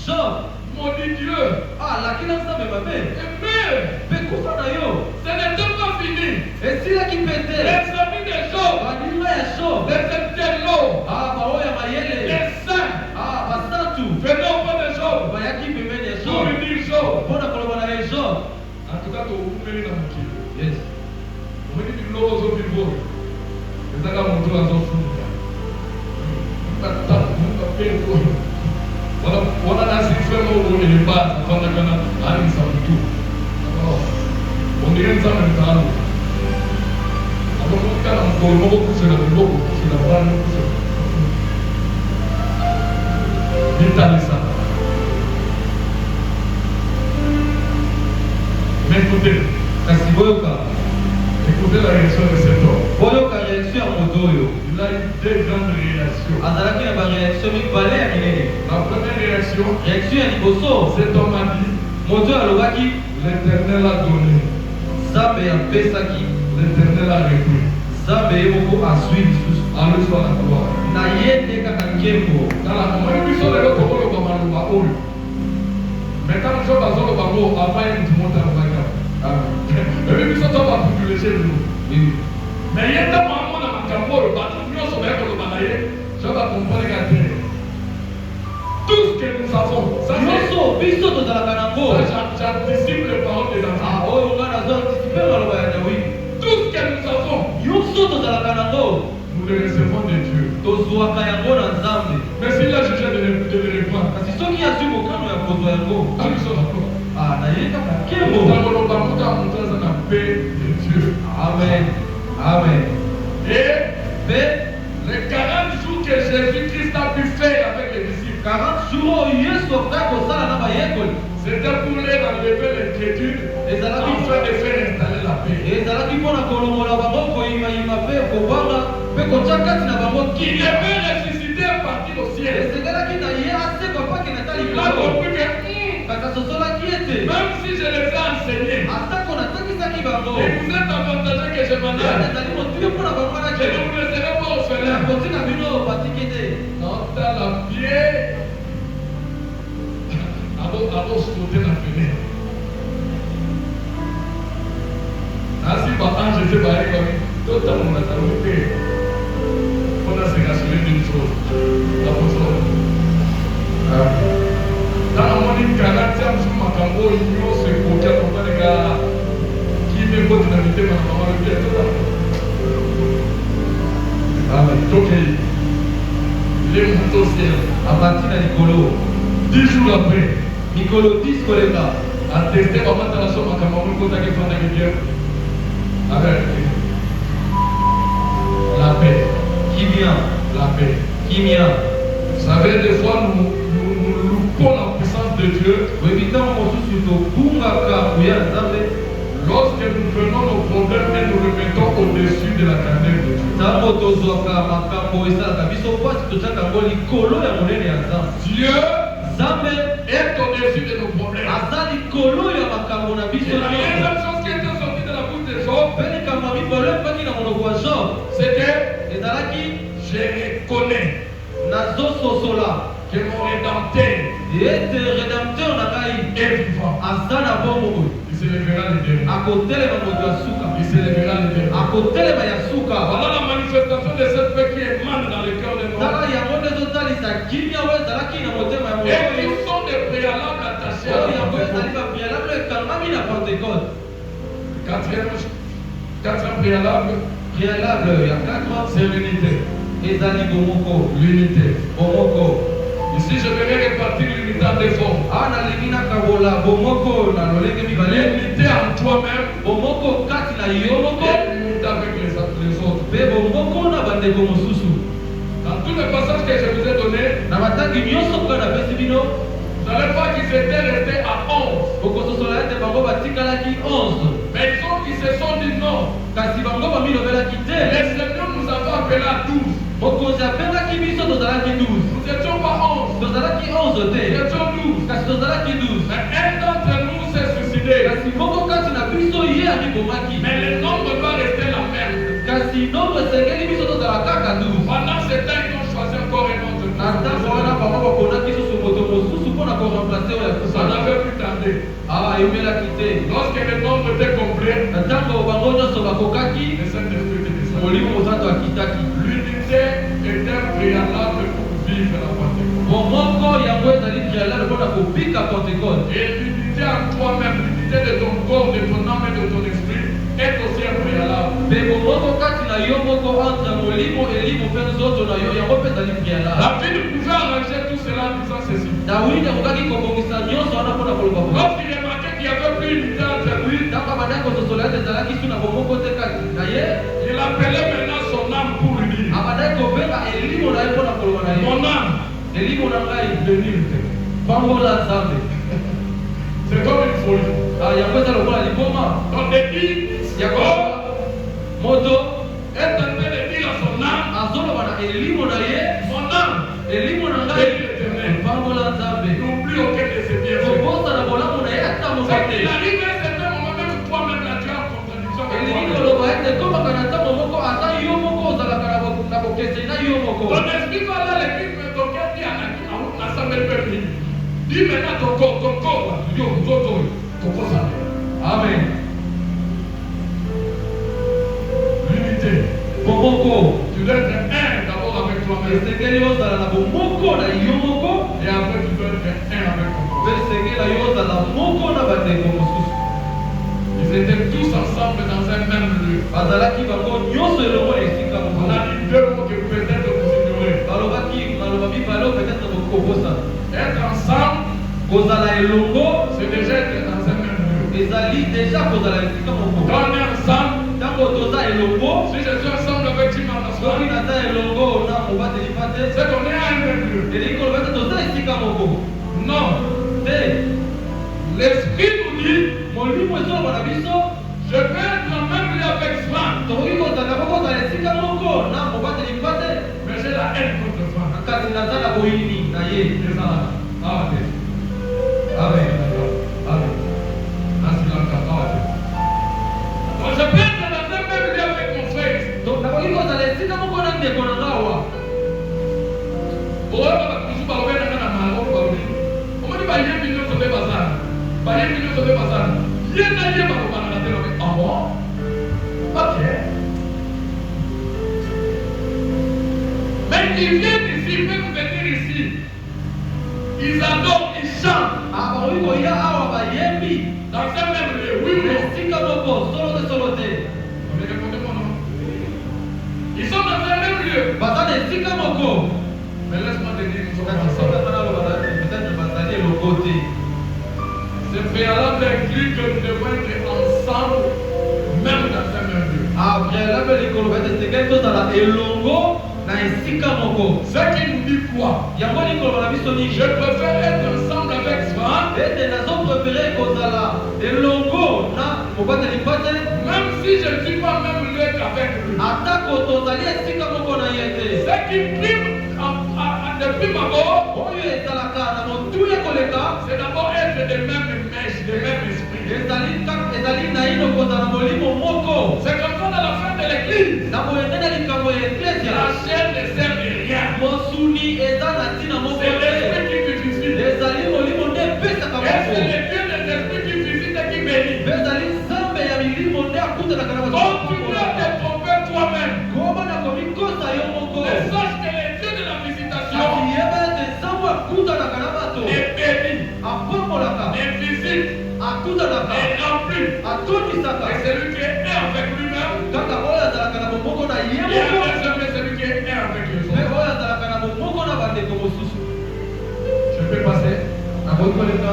Job maudit Dieu, lakini nzambe mabe et meurs. mpe kufa na yo Ce n'était pas fini. esilaki mpe te. Les amis de Job, baninga ya Job les intellos, baoyo ya mayele les saints, basantu venaient auprès de Job bayaki pembeni ya pour Job lui dire Job. mpona koloba na ye Job. En tout cas, tu as dans mon kilo. Yes. On dit que l'eau aux vivo. Les gars, mon dos à son fou. Voilà la situation où on est pas, on a un tout. On dirait que ça me fait mal. Alors, quand on peut le mot, c'est la mot, c'est la voix, c'est ça. Mais écoutez, kasi boyoka écoutez la réaction de cet homme. boyoka réaction ya moto oyo Il a eu deux grandes réactions. azalaki na baréaction mibale ya minene. La première réaction, réaction ya liboso cet homme a dit, moto oyo alobaki l'Éternel a donné, nzambe apesaki l'Éternel a repris. nzambe ye moko azwi lisusu À lui soit la gloire. na ye nde kaka nkembo. Dans la communication de l'autre, on va maloba oyo. Mais quand Job a zolo bango, avant il dit monte à la et puis ça va privilégier nous. Mais il y a tellement de makambo, le bateau, nous sommes là pour le balayer. Je vais comprendre que tout ce que nous avons, ça nyonso biso tozalaka nango. j'anticipe les paroles des enfants. oyo nga nazo anticipe maloba ya Dawidi. Tout ce que nous avons, nyonso tozalaka nango nous le recevons de Dieu. tozwaka yango na nzambe. Mais s'il a jugé de le reprendre, kasi soki azwi mokano ya kozwa yango à lui soit la gloire. na ye kaka Nous nkembo. avons le bandeau à montrer la paix de Dieu. amen amen. Et mpe les 40 jours que Jésus-Christ a pu faire avec les disciples, 40 jours oyo yesu akokaki kosala na bayekoli c'était pour leur enlever l'inquiétude ezalaki afin de faire installer la paix. ezalaki mpona kolongola bango koyimayima mpe kobanga mpe kotya kati na bango Qui kimia. devait ressusciter à partir au ciel. esengelaki na ye aseka mpaki na tali Il a compris que kasi asosolaki ete même si je les ai enseignés, atako natakisaki bango et vous êtes avantagé que je m'en aille, ezali motuye mpona bango je nake ne vous laisserai pas orphelin. kotika bino batiki te. Non, dans la pied, avant sauter la fenêtre. Ainsi, ange était barré comme tout le monde a trouvé. On a se rassurer d'une chose. La personne. Dans le monde, 40e jour, ma cambo, il y a ce côté, on va les gars qui me votent dans le thème, on va le dire tout donc, les moutons ciel. abati na likolo 10 jours après, mikolo 10 koleka attesté vraiment dans la somme à Cameroun, quand il faut aller bien. Avec la paix. kimia La paix. kimia. Vous savez, des fois, nous loupons la puissance de Dieu oyebi ntango mosusu tobungaka koya nzambe lorsque nous prenons nos problèmes et nous les mettons au-dessus de la candelle de Dieu. ntango tozwaka makambo esalaka biso mpasi totyaka yango likolo ya monene ya nzambe. Dieu nzambe est au-dessus de nos problèmes. likolo ya makambo na biso. Et la deuxième chose qui était sortie de la bouche de Job, Pe likambo ya mibale ebaki na monoko wa Job. c'était Ezalaki je reconnais nazososola que mon rédempteur ete rédempteur na ngai est vivant. aza na bomoi. Il se lèvera le dernier. Akotelema moto ya suka. Il se lèvera le dernier. Akotelema ya suka. Voilà la manifestation de cette paix qui émane dans le cœur de nos Tala hommes. yango nde ezotalisa kimia oyo ezalaki na motema ya Et moto qui oyo. sont des préalables attachés à Oyo la yango ezali Pentecôte. bapréalable ekangami na Pentecôte. Quatrième préalable, Préalable ya 4 c'est l'unité. ezali bomoko. L'unité. Bomoko. Ici, je vais répartir l'unité en deux formes. Awa nalingi nakabola bomoko na lolenge mibale. L'unité en toi-même Bomoko kati na yo moko. et l'unité avec les autres. Pe bomoko na bandeko mosusu. Dans tous les passages que je vous ai donnés, Na batangi nyonso moko napesi bino. vous allez voir qu'ils étaient restés à 11. Bokososola ete bango batikalaki 11. Mais ils se sont dit non. Kasi bango bamilobelaki Le te. Seigneur nous avait appelés à 12. Mokonzi apengaki biso tozalaki 12. Nous n'étions pas 11. Tozalaki 11 Nous te. étions 12. Kasi tozalaki 12. Mais un d'entre nous s'est suicidé. Kasi moko kati na biso ye amibomaki. Mais le nombre doit rester la même. Kasi nombre esengeli biso tozala kaka 12. Pendant ce temps, ils ont choisi encore un autre. Na ntango wana bango baponaki susu moto mosusu mpo na koremplace oyo ya Ça kusala. n'avait plus tardé. Awa eyomelaki te. Lorsque le nombre était complet, Na ntango bango nyonso bakokaki, le Saint-Esprit était descendu. molimo mosantu akitaki. L'unité est un préalable pour vivre la Pentecôte. Bomoko yango ezali préalable mpona kobika Pentecôte. Et l'unité en toi-même, l'unité de ton corps, de ton âme et de ton esprit est aussi un préalable. Mpe bomoko kati na yo moko entre molimo elimo mpe nzoto na yo yango mpe ezali préalable. David pouvait arranger tout cela en disant ceci. Dawidi akokaki kobongisa nyonso wana mpona koloba boye. Lorsqu'il remarquait qu'il n'y avait plus d'unité entre lui, Ntango abandaki kososola ete ezalaki su na bomoko te kati na ye, il appelait maintenant son âme pour lui dire, abandaki kobenga elimo na ye mpona koloba na ye. mon âme, Elimo na ngai bénisse. pambola Nzambe. C'est comme une folie. Yango eza lokola liboma. Donc de dire, Yango moto est en train de dire à son âme, azoloba na elimo na ye, mon âme, elimo na bénis ngai l'Éternel. pambola Nzambe. N'oublie aucun de ses bienfaits. Kobosa na bolamu na ye ata C'est moka qu'il te. arrive à un certain moment, même toi-même là, tu es en contradiction avec Elingi toi-même. koloba ete ekomaka na ntango moko ata yo moko ozalaka na bokeseni na yo moko. Ton esprit va là, l'équipe, mais ton cœur dit à sa belle peuple. Dis maintenant ton corps, là, yo, ton corps ça. Amen. L'unité. Bomoko Tu dois être un d'abord avec toi-même. esengeli ozala na bomoko na yo moko, Et après, tu dois être un avec ton corps. mpe esengeli yo ozala moko na bandeko mosusu. Ils étaient tous ensemble dans un même lieu. Bazalaki bango nyonso elongo na esika On moko. a dit deux mots que peut-être vous ignorez. Balobaki maloba mibale oyo peut-être bokokosa. Être ensemble, Kozala elongo c'est déjà être dans un même lieu. ezali deja kozala esika moko. Quand on est ensemble, Ntango toza elongo, si je suis ensemble avec Tim en soki soirée, naza elongo na mobateli pa te, c'est qu'on est à un même lieu. elingi koloba ete toza esika moko Non. te. L'esprit nous dit, Molimo ezoloba na biso je vais être en même lieu avec Franck, tokoki kozala po kozala esika moko na mobateli pa te, mais j'ai la haine contre Franck. kasi naza na boyini na ye. Et ça, ah, ok. Amen. Amen. Merci encore. Ah, ok. Donc je peux être dans un même lieu avec mon frère. Donc nakoki kozala esika moko na ndeko na nga awa. Oyo bakuzu balobela nga na malo balobi. Omoni bayembi nyonso mpe bazana. Bayembi nyonso mpe bazana. Ye na ye balobana na te lobi. Ah bon? Ok. Mais ils viennent ici, ils peuvent venir ici. Ils adorent, ils chantent. Bakoki koya awa bayembi Dans un même lieu, oui ou na non? esika moko solo te solo te. Mais répondez-moi non. Ils sont dans un même lieu. Baza na esika moko. Mais laisse-moi te dire, nous sommes Kasi ensemble. soka naloba na peut-être bazali elongo te. Ce préalable inclut que nous devons être ensemble, même dans un même lieu. Préalable likoloba ete esengeli tozala elongo na esika moko. Ce qui nous dit quoi? Yango likoloba na biso nini? Je préfère être ensemble avec Svan, Ete nazoprefere kozala elongo na mobateli pa te, même si je ne suis pas même lieu qu'avec lui. atako tozali esika moko na ye te. Ce qui prime depuis ma mort, Oyo ezalaka na motuya koleka c'est d'abord être de même mèche, le même esprit. ezali na ino kozala molimo moko. C'est comme ça dans la fin de l'église. Na boyende na likambo ya eklesia. La chair ne sert de rien. Mosuni eza na ntina moko C'est te. l'esprit qui vivifie. ezali molimo nde epesaka Et c'est moko. le Dieu des esprits qui visite et qui bénit. ezali nzambe ya milimo nde akutanaka na Continue à te tromper toi-même. koma na komikosa yo moko. Mais sache que le Dieu de la visitation akiyeba ete nzambe akutanaka na bato. est béni, apomolaka. est visite, akutanaka. est rempli. atonisaka. Et celui qui est un avec lui-même, kaka oyo azalaka na bomoko na ye et moko. avec jamais celui qui est un avec les mpe autres. oyo azalaka na bomoko na bandeko mosusu. Je peux passer. nakokoleka.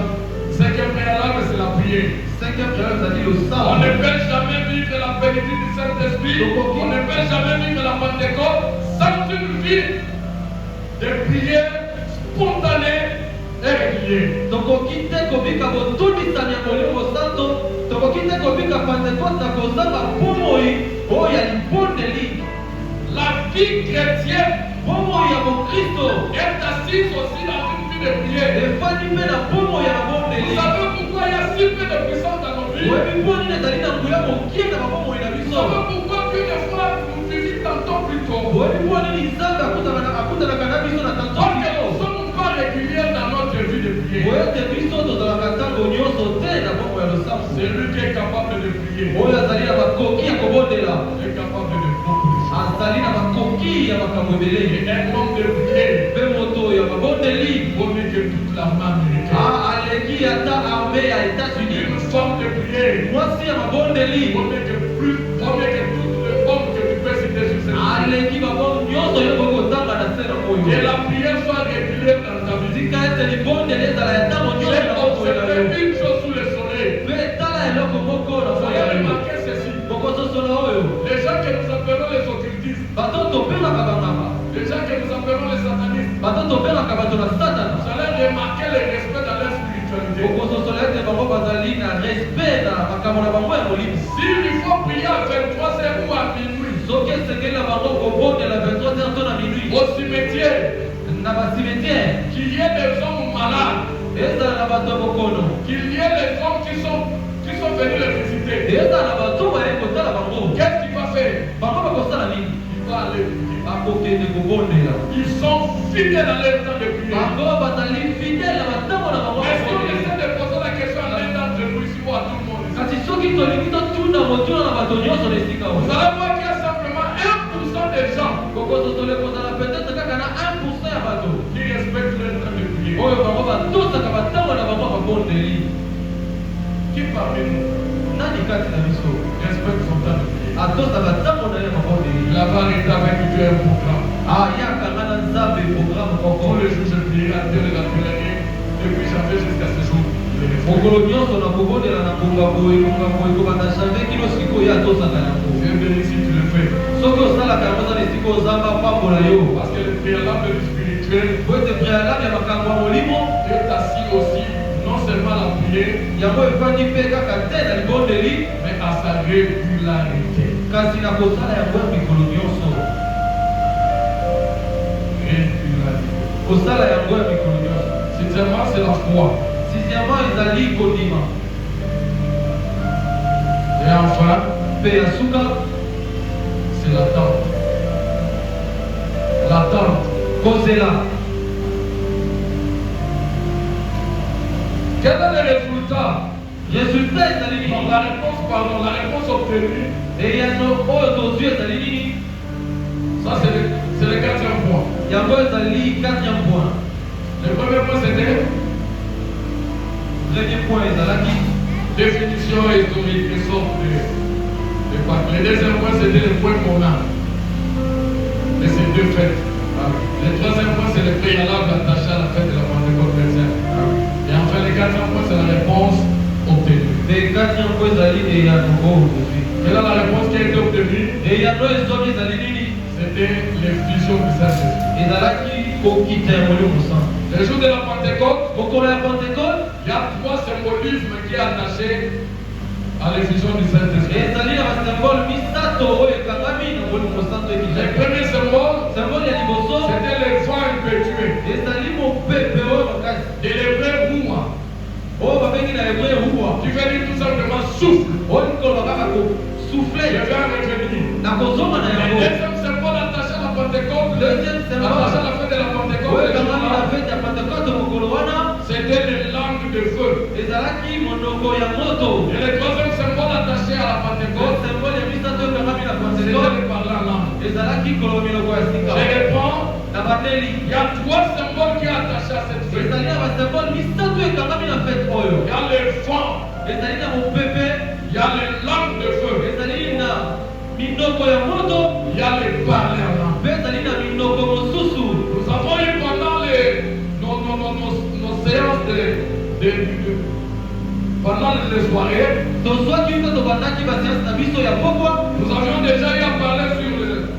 Cinquième préalable, c'est la prière. cinquième préalable ezali On losala. ne peut jamais vivre la bénédiction du Saint-Esprit. On ne peut jamais vivre la Pentecôte sans une vie de prière spontanée et régulière. tokoki te kobika botunisani ya molimo santo. tokoki te kobika pentekote na kozanga bomoi oyo ya libondeli. La vie chrétienne bomoi ya bokristo est assise aussi dans une vie de prière. efandi mpe na bomoi ya Vous babondeli. savez pourquoi il y a si peu de puissance dans nos vies? oyebi mpo nini ezali na nguya mokie na babomoi na Vous biso. savez pourquoi qu'une fois nous vivons tantôt plus tôt? oyebi mpo nini nzambe akutanaka na biso na tanto Parce que nous ne biso. sommes pas réguliers dans notre vie de prière. oyote biso tozalaka ntango nyonso te na bomoi ya losambo. Celui qui est capable de prier oyo azali na bakoki ya kobondela. est capable de beaucoup de choses. azali na bakoki ya makambo ebele. Et un homme de prière mpe moto ya babondeli vaut mieux que toute l'armée américaine. aleki ata arme ya États-Unis. Une femme de prière mwasi ya babondeli vaut mieux que toutes les femmes que tu peux citer sur cette terre. aleki babongo nyonso yo koki kotanga na se na Que oyo. la prière soit régulière dans ta vie. tika ete libondeli ezala ya ntango nyonso J'ai na bokoela yo. observé une chose sous le soleil. mpe tala eloko moko na Vous foi avez ya yo. remarqué ceci. bokososola oyo Les gens que nous appelons les occultistes, bato topelaka banganga. les gens que nous appelons les satanistes, bato topelaka bato na satana. vous allez remarquer le respect dans leur spiritualité. bokososola ete bango bazali na respect na makambo na bango ya molimo. S'il faut prier à 23h ou à minuit, soki esengeli na bango kobondela 23h to na minuit au cimetière, na basimetiere, qu'il y ait des hommes malades, ezala na bato ya bokono, qu'il y ait des hommes qui sont venus les visiter. ezala na bato baye kotala bango. Qu'est-ce qu'il va faire? bango bakosala nini? Il va aller prier. bakokende kobondela. Ils sont fidèles à leur temps de prière. bango bazali fidele na matango na bango ya Est-ce qu'on kobondela. essaie de poser la question à l'un d'entre nous ici ou à tout le monde ici? kasi soki tolingi totuna motuna na bato nyonso na esika Vous oyo, allez voir qu'il y a simplement 1% des gens kokososole kozala peut-être kaka na 1% ya bato qui respectent leur temps de prière. oyo bango batosaka batango na bango ya babondeli. Qui parmi nous nani kati na biso respecte son temps de prière? atosaka ntango na ye babondeli? Il a arrêté avec Dieu un programme. ayakanga na nzambe programe Tous moko. les jours, je prierai à Dieu de la prière depuis janvier jusqu'à ce jour. Je le fais. mokolo nyonso na kobondela na ngonga boye kobanda janvier kino sikoyo atosaka yango. Dieu béni si tu le fais. soki osalaka yango eza na esika ozanga pambola yo. Parce que le préalable du spirituel, po ete préalable ya makambo ya molimo Dieu t'assure aussi non seulement à la prière, yango efandi mpe kaka te na libondeli, mais à sa régularité. kasi na kosala yango ya mikolo nyonso. Régularité. kosala yango ya mikolo nyonso. Sincèrement, c'est la foi. sixièmement ezali kondima. Et enfin, mpe ya suka c'est l'attente. L'attente. kozela. Quel est le résultat? resultat ezali Non, nini? la réponse obtenue, eyano oyo tozwi ezali nini? ça c'est le quatrième point. yango ezali 4e point. Le premier point c'était Premier point ezalaki définition historique et sorte de Pâques. Le deuxième point c'était le point commun de ces deux fêtes. Le troisième point c'est le préalable attaché à la fête de la Pentecôte chrétienne. Et enfin le quatrième point c'est la réponse obtenue. le 4e point ezali eyano oyo tozwi. Quelle est la réponse qui a été obtenue? eyano ezomi ezali nini? C'était l'effusion du Saint-Esprit. ezalaki kokita ya molimo santo. Le jour de la Pentecôte, mokolo ya pentekote il y a trois symbolismes qui est attaché à l'effusion du Saint-Esprit. ezali na basymbole misato oyo ekangami na molimo santo Le ekitaki. premier symbole, symbole ya liboso c'était le vent impétueux ezali mopepe oyo makasi de l'hébreu Rouma. oyo babengi na hebreu huwa. souffler. Je vais revenir. Le Le deuxième symbole attaché à la Pentecôte, attaché à la fête de la Pentecôte, c'était les langues de feu. Et le troisième symbole attaché à la Pentecôte, c'était de parler en langue. Je réponds, il y a trois symboles qui sont attachés à cette fête. Il y a le vent, il y a les langues de feu, il y a les parler en langue. Nous avons eu pendant nos séances pendant les soirées, nous avions déjà eu à parler sur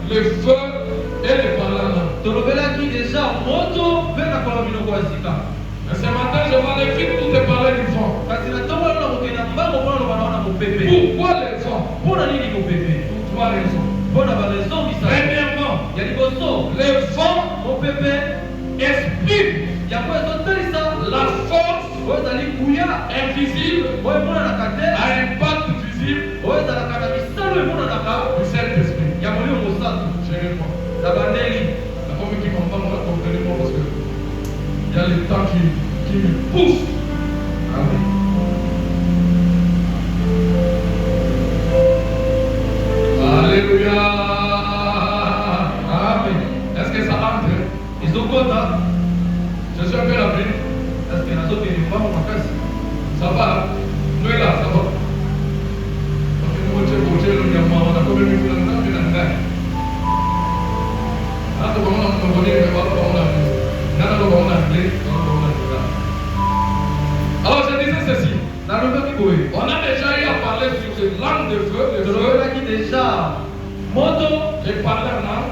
le feu et le parler en langue. Mais ce matin, je vais aller vite pour te parler du vent. Pourquoi le vent? Pour trois raisons. Premièrement, le vent exprime la force invisible à impact visible du Saint-Esprit. Je réponds. La famille qui comprend, on va comprendre moi parce que il y a le temps qui me pousse. Alléluia. Amen. Est-ce que ça entre? Ils ont quoi là? Je suis un peu rapide. Est-ce que les autres ne vont pas faire ça va? Nous là, ça va. Parce que nous, on a quand même eu un an. Alors je disais ceci. On a déjà eu à parler sur ces langues de feu. J'ai parlé en langue.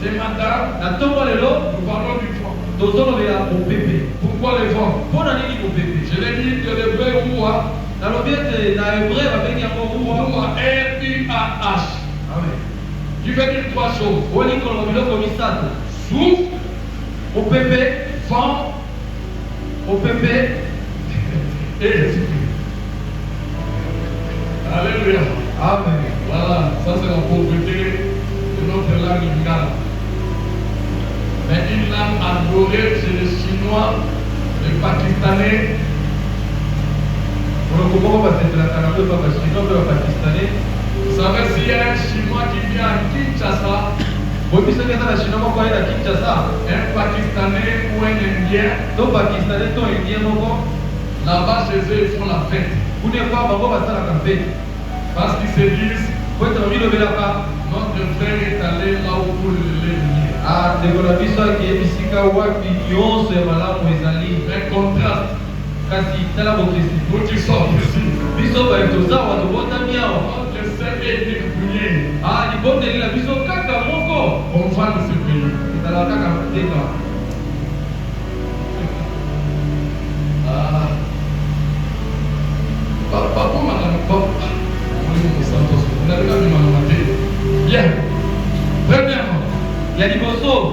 C'est matin. Nous parlons du vent. Pourquoi le vent? Je l'ai dit que le vrai Roua. Roua, R-U-A-H. Tu veux dire trois choses. Souffle, vent, et esprit. Alléluia. Amen. Voilà, ça c'est la pauvreté de notre langue lingala. Mais une langue adorée chez les Chinois, les Pakistanais. Vous savez, s'il y a un Chinois qui vient à Kinshasa, un Pakistanais ou un Indien, là-bas chez eux, ils font la fête. Parce qu'ils se disent, notre frère est allé là où vous le venir. Mais contraste. Où tu sors ici? On va de ce pays. Bien. Premièrement,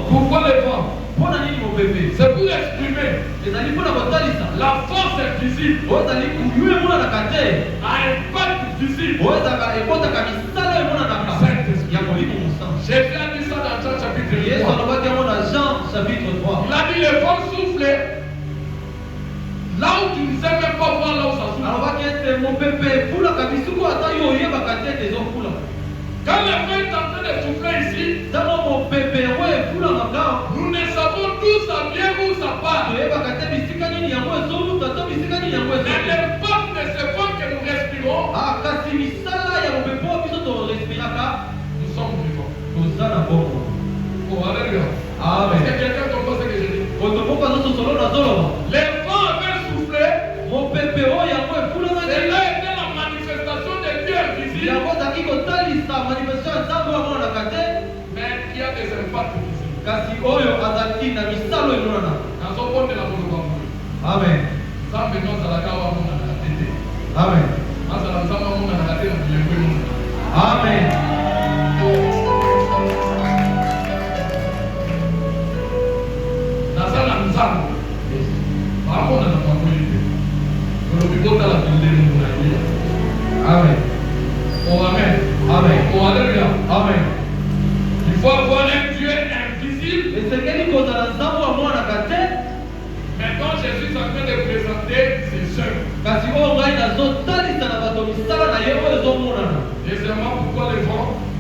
pourquoi le vent? C'est pour exprimer la force invisible à impact visible. Jésus a dit ça dans Jean chapitre 3. Il a dit le vent souffle là où tu ne sais même pas voir là où ça souffle. Quand le vent est en train de souffler ici, nous ne savons d'où ça vient, où ça part. Mais l'impact de ce vent que nous respirons, nous sommes vivants. Oh, alléluia. Est-ce que quelqu'un comprend ce que je dis? Les vents avaient soufflé. Et là était la manifestation de Dieu invisible. Mais il y a des impacts visibles. Amen. Amen. Amen.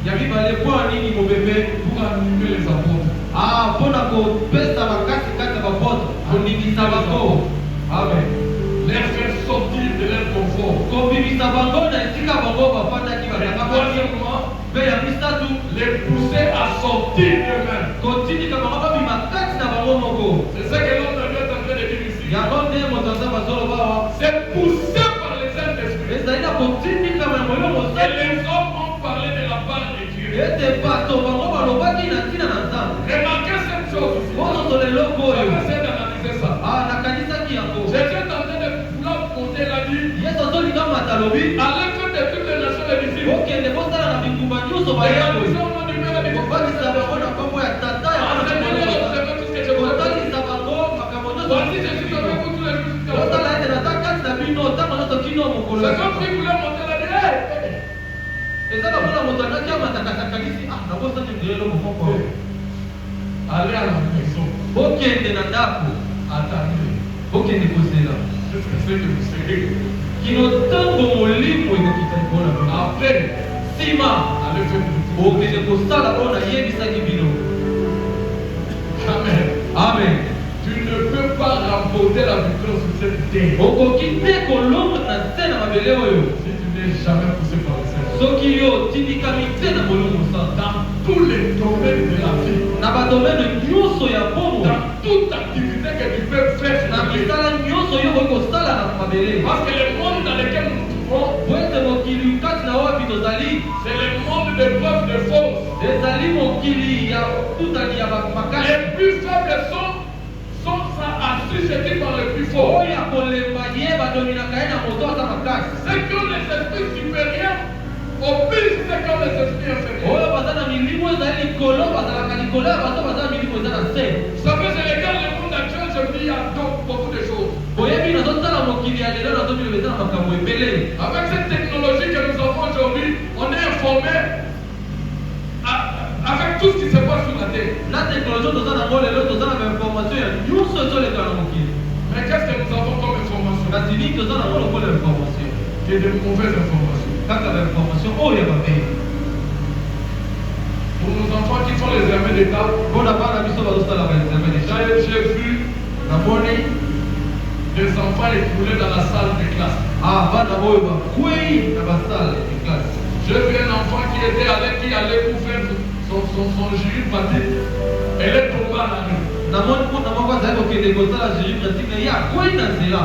ya mibale mpo nini mobebe pour animer les apôtres. mpona kopesa makasi kati ya bapotre kondimisa bango. Amen. Les faire sortir de leur confort. Kobimisa bango na esika bango bafandaki Et bazalaka. troisièmement, Mpe ya misatu les pousser à sortir d'eux-mêmes. kotindika bango babima kati na bango moko. C'est ce que l'homme de Dieu est en train de dire ici. yango nde moto aza bazoloba awa C'est poussé par les Saint-Esprit. ezali na kotindika na moyo Et mosali les hommes ont parlé de la part de Dieu. ete bato bango balobaki na ntina na nzambe. Remarquez cette chose ici. Ozozo eloko oyo J'essaie d'analyser ça. nakanisaki yango. Jésus est en train de vouloir monter la vie. yesu azolinga matalobi Allez faire de toutes les nations les disciples. okende bosala na bingumba nyonso Et bayango réalisez au nom du Père et du Fils. kobalisa bango na kombo ya tata ya mwana Enseignez-les, mwana observez tout ce que je vous ai dit. kotalisa bango makambo nyonso Voici, je suis avec vous tous les jours jusqu'à la fin. osala ete naza kati na bino ntango nyonso kino mokolo C'est ya comme saba. s'il voulait monter la vie. Hey! eza lokola moto anaki amatakatakanisi nabosani ngelo mokoko Allez à la maison. okende na ndako Attendez. okende kozela Jusqu'à ce que vous serez. kino ntango molimo ekokita likolo na bino. Après, nsima allez faire de okende kosala oyo nayebisaki bino. Amen. Amen. Tu ne peux pas remporter la victoire sur cette terre okoki te kolonga na se na mabele oyo si tu n'es jamais poussé par le Seigneur. soki yo otindikami te na molongo mosantu Dans tous les domaines de la vie, na badomene nyonso ya bomo dans toute activité que tu peux faire sur na la vie. misala nyonso yo okoki kosala na mabele. Parce que le monde dans lequel nous nous trouvons, po ete mokili kati na wapi tozali c'est le monde de preuve de force. ezali mokili ya tutali ya makasi Les plus faibles sont assujettis par les plus forts. oyo ya kolemba ye badominaka ye na moto aza makasi. Ceux qui ont les esprits supérieurs obligent ceux qui ont les esprits inférieurs. oyo baza na milimo ezali likolo bazalaka likolo ya bato baza na milimo eza na se. Vous savez, je regarde le monde actuel, je me dis, il y a donc beaucoup de choses. boyebi nazotala mokili ya lelo nazomiloba eza na makambo ebele. Avec cette technologie que nous avons aujourd'hui, on est informé avec tout ce qui se passe sur la terre. na teknologie toza nango lelo toza na bainformation ya nyonso ezoleka na mokili. Mais qu'est-ce que nous avons comme information? kasi nini toza nango lokola information C'est de mauvaises informations. kaka bainformation oyo ya mabe. Pour nos enfants qui font les examens d'État, mpona bana biso bazosala baexamen deja j'ai vu namoni des enfants écoulés dans la salle de classe. bana oyo bakwei na basale de classe. J'ai vu un enfant qui allait pour faire son jury pratique. Elle est tombée à la rue. namoni mpona moko azali kokende kosala juri pratique na ye akwei na nzela.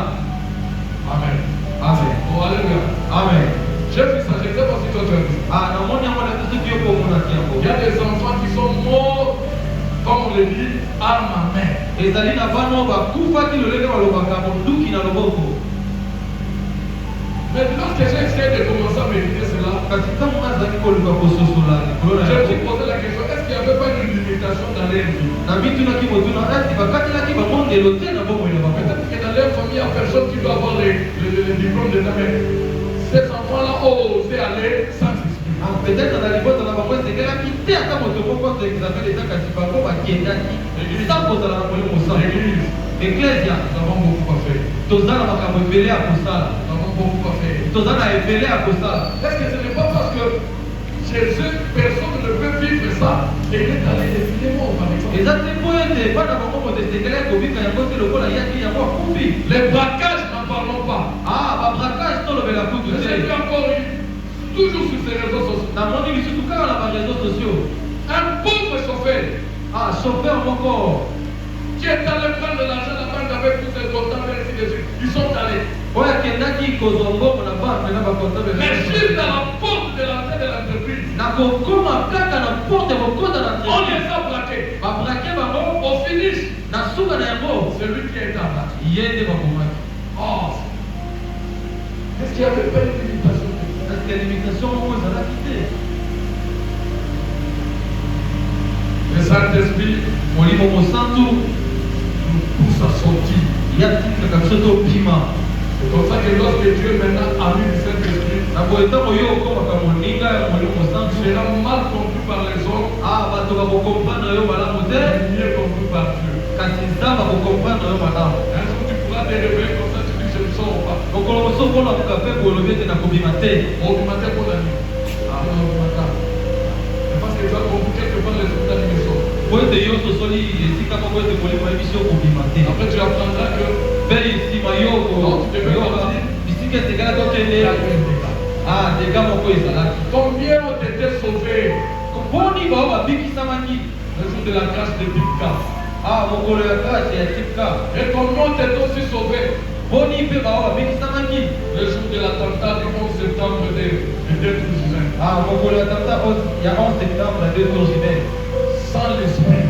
Amen. amen Oh, alléluia. amen. J'ai vu ça, je ne sais pas si toi tu as vu. namoni yango na biso soki yo komonaki yango. Il y a des enfants qui sont morts, comme on le dit, arme à main. ezali na bana oyo bakufaki lolenge balobaka monduki na loboko. Mais lorsque j'ai essayé de commencer à méditer cela, kasi ntango azalaki koluka kososola likolo na je me suis yango posé la question, est-ce qu'il n'y avait pas une limitation dans leur vie? nabitunaki motuna esi bakatelaki bamondelo te na bomoi na bango. Peut-être que dans leur famille, il n'y a personne qui doit avoir le diplôme d'état, mais ces enfants-là ont osé aller sans esprit. peut-être na libota na bango esekelaki te ata moto moko ato examen eza kasi bango bakendaki sans kozala na molimo mosantu. L'église, eklesia nous avons beaucoup à faire. toza na makambo ebele ya kosala. Nous avons beaucoup à faire. toza na ebele ya kosala. Est-ce que ce n'est pas parce que Jésus, personne ne peut vivre ça et il est allé défiler mort, par exemple? eza te mpo ete bana bango moto esekelaki kobika yango te lokola yaki yango akufi. Les braquages, n'en parlons pas. babrakage tolobela kutu Je sais te. qu'il y a encore eu, toujours sur ces réseaux sociaux, namoni lisusu kaka na bareseau sociaux. un pauvre chauffeur chauffeur moko qui est allé prendre l'argent de la banque avec tous ses comptables et ainsi de suite. Ils sont allés. oyo akendaki kozwa mbongo na banke na bakontable. Mais juste à la porte de l'entrée de l'entreprise, na kokoma kaka na porte kokota na on entreprise. les a braqués. babrake bango Au finish, na suka na yango celui qui est en bas. ye nde bakomaki. Oh, est-ce qu'il y avait pas une limitation? parce que limitation moko ezalaki te. Le Saint-Esprit molimo mosantu nous pousse à sortir. yatikaka biso tobima. C'est comme ça que lorsque Dieu maintenant a mis le Saint-Esprit, na boye ntango yo okomaka moninga ya molimo mosantu il sera mal compris par les hommes, bato bakokomprendre yo malamu te mais mieux compris par Dieu. kasi nzambe akokomprendre yo malamu. Un jour tu pourras te réveiller comme ça, tu dis je ne sors pas. mokolo mosusu mpona koka mpe boolobi ete nakobima te. Au matin pour la nuit. Au matin. que tu as compris quelque part les résultats du mission. Après, Après, tu apprendras que combien ont été sauvés le jour de la grâce de Bibka. Et combien ont été aussi sauvés le jour de l'attentat du 11 septembre de 2020. Sans l'esprit,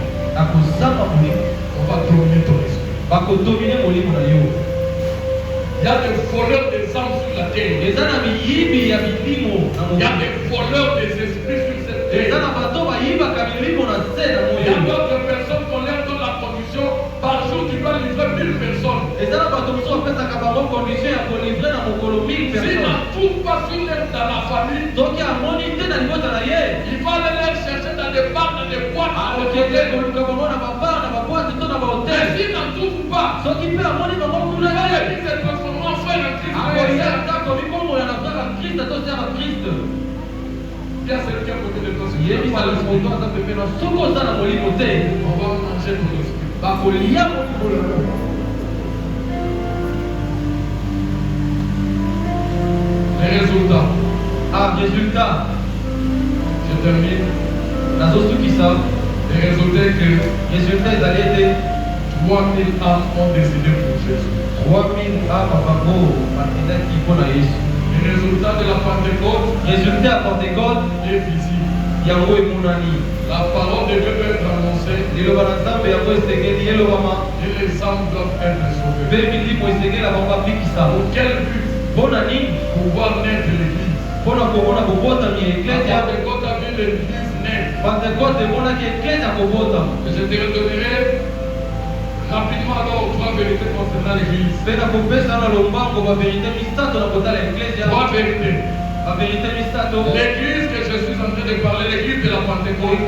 on va dominer ton esprit. Il y a des voleurs des âmes sur la terre. Il y a des voleurs des esprits sur cette terre. Il y a d'autres personnes qu'on leur donne la condition. Par jour, tu dois livrer 1000 personnes. S'ils n'en trouvent pas sur l'air dans la famille, il va aller les chercher dans des bars, dans des boîtes. Mais s'ils n'en trouvent pas, il va aller dire cette personne en frère en Christ. Il y a celui qui a côté de toi. On va manger ton esprit. Les résultats. Je termine. Les résultats écrits. 3000 âmes ont décidé pour Jésus. Les résultats de la Pentecôte est visible. La parole de Dieu peut être annoncée et les âmes doivent être sauvées. Pour quel but? Pour voir naître l'église. La Pentecôte a vu l'église naître. Et je te redonnerai rapidement alors 3 vérités concernant l'église. 3 vérités. L'église que je suis en train de parler, l'église de la Pentecôte.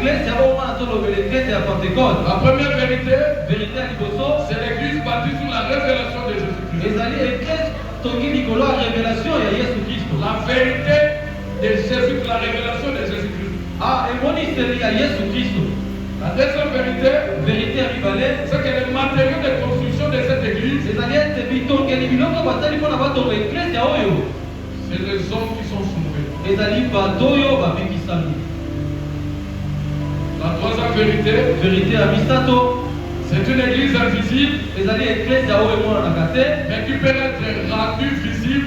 La première vérité, c'est l'église bâtie sur la révélation de Jésus-Christ. La vérité de Jésus, la révélation de Jésus-Christ. La deuxième vérité, c'est que les matériaux de construction de cette église, c'est les hommes qui sont sauvés. La troisième vérité, c'est une église invisible, mais qui peut être rendue visible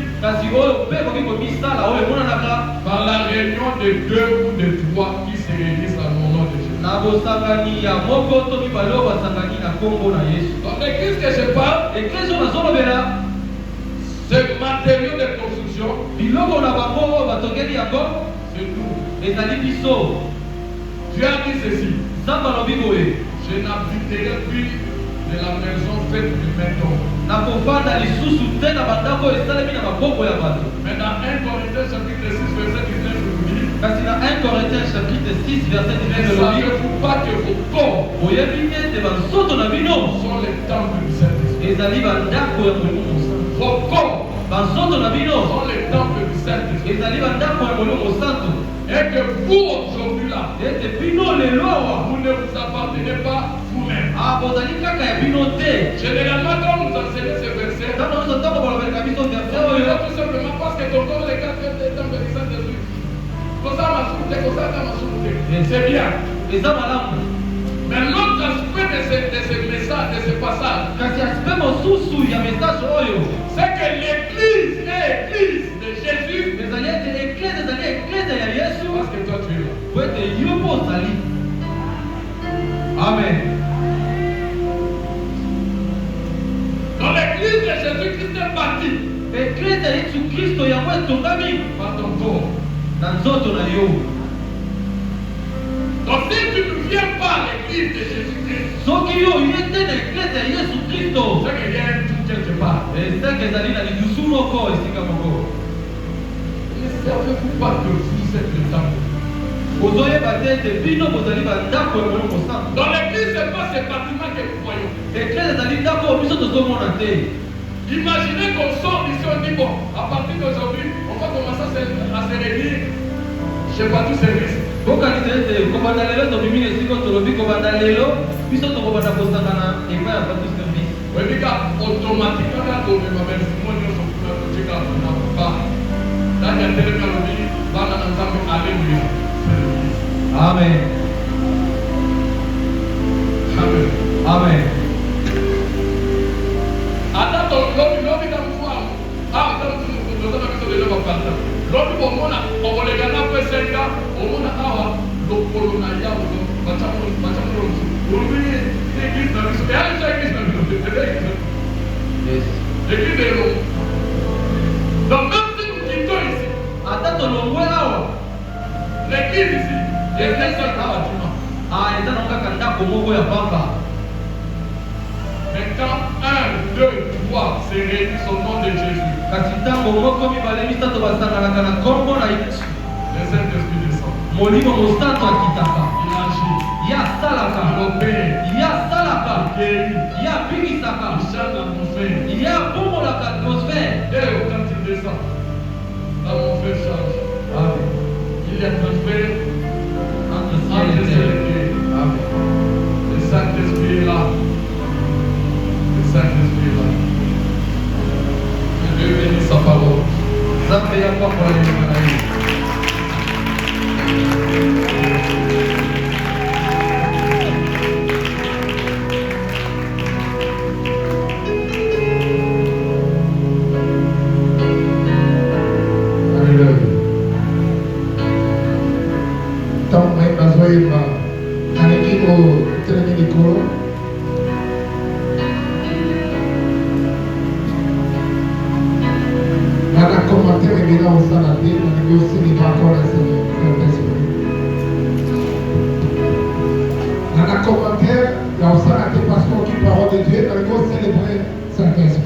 par la réunion de 2 ou de 3 qui se réunissent à mon nom de Jésus. Donc l'église que je parle, c'est matériaux de construction, c'est nous. Dieu a dit ceci: je n'habiterai plus de la maison faite de main d'homme. Mais dans 1 Corinthiens chapitre 6 verset 19, je vous dis, ne savez-vous pas que vos corps sont les temples du Saint-Esprit? Vos corps sont les temples du Saint-Esprit. Et que vous aujourd'hui là, vous ne vous appartenez pas vous-même. Généralement, quand nous enseignons ces versets, on dirait tout simplement parce que ton corps est le temple du Saint-Esprit. C'est bien. Mais l'autre aspect de ce message, de ce passage, c'est que l'église est l'église de Jésus. Parce que toi tu es là. Amen. Dans l'église de Jésus-Christ est bâtie par ton corps. Donc si tu ne viens pas à l'église de Jésus-Christ, c'est qu'il y a un tout quelque part. Ne savez-vous pas que vous êtes le temple? Dans l'église, ce n'est pas ce bâtiment que nous voyons. Imaginez qu'on sort d'ici, on dit bon, à partir d'aujourd'hui, on va commencer à se réunir chez Bâtou Service. bokanisa ete kobanda lelo tobimi na esika tolobi kobanda lelo biso tokobanda kosangana epai ya bato service oyebika automatiquement tobema bafimo nyonso kuna totika na ba ndani ya telemi alobi bana na nzambe alleluya amen amen amen ata lobi na mfamu tozana biso lelo bapata lobi bomona okoleka na pesenga omona awa lokolo na yawo bacamolonzi olobi église na biso eyalisa église na biso église elo donc même si nous quittons ici ata tolongwe awa l'église ici est un bâtiment eza na kaka ndako moko ya pamba. Mais quand 1, 2, 3 se réunissent au nom de Jésus, kasi ntango moko mibale misato basanganaka na kombo na Yesu, le Saint-Esprit descend. molimo mosantu akitaka, Il agit, ye asalaka, il opère, ye asalaka, il guérit, ye abikisaka, il change l'atmosphère. ye abomolaka atmosphère. Et quand il descend, l'atmosphère change. Amen. Il y a transfert Entre entre ciel et ciel terre. et terre. Amen. Le Saint-Esprit est là. Le Saint-Esprit est là. Que Dieu bénisse sa parole. Nzambe ya pamba ya Israeli. Dans la commentaire, il y a aussi la parole de Dieu, dans le mot célébrer Saint-Esprit.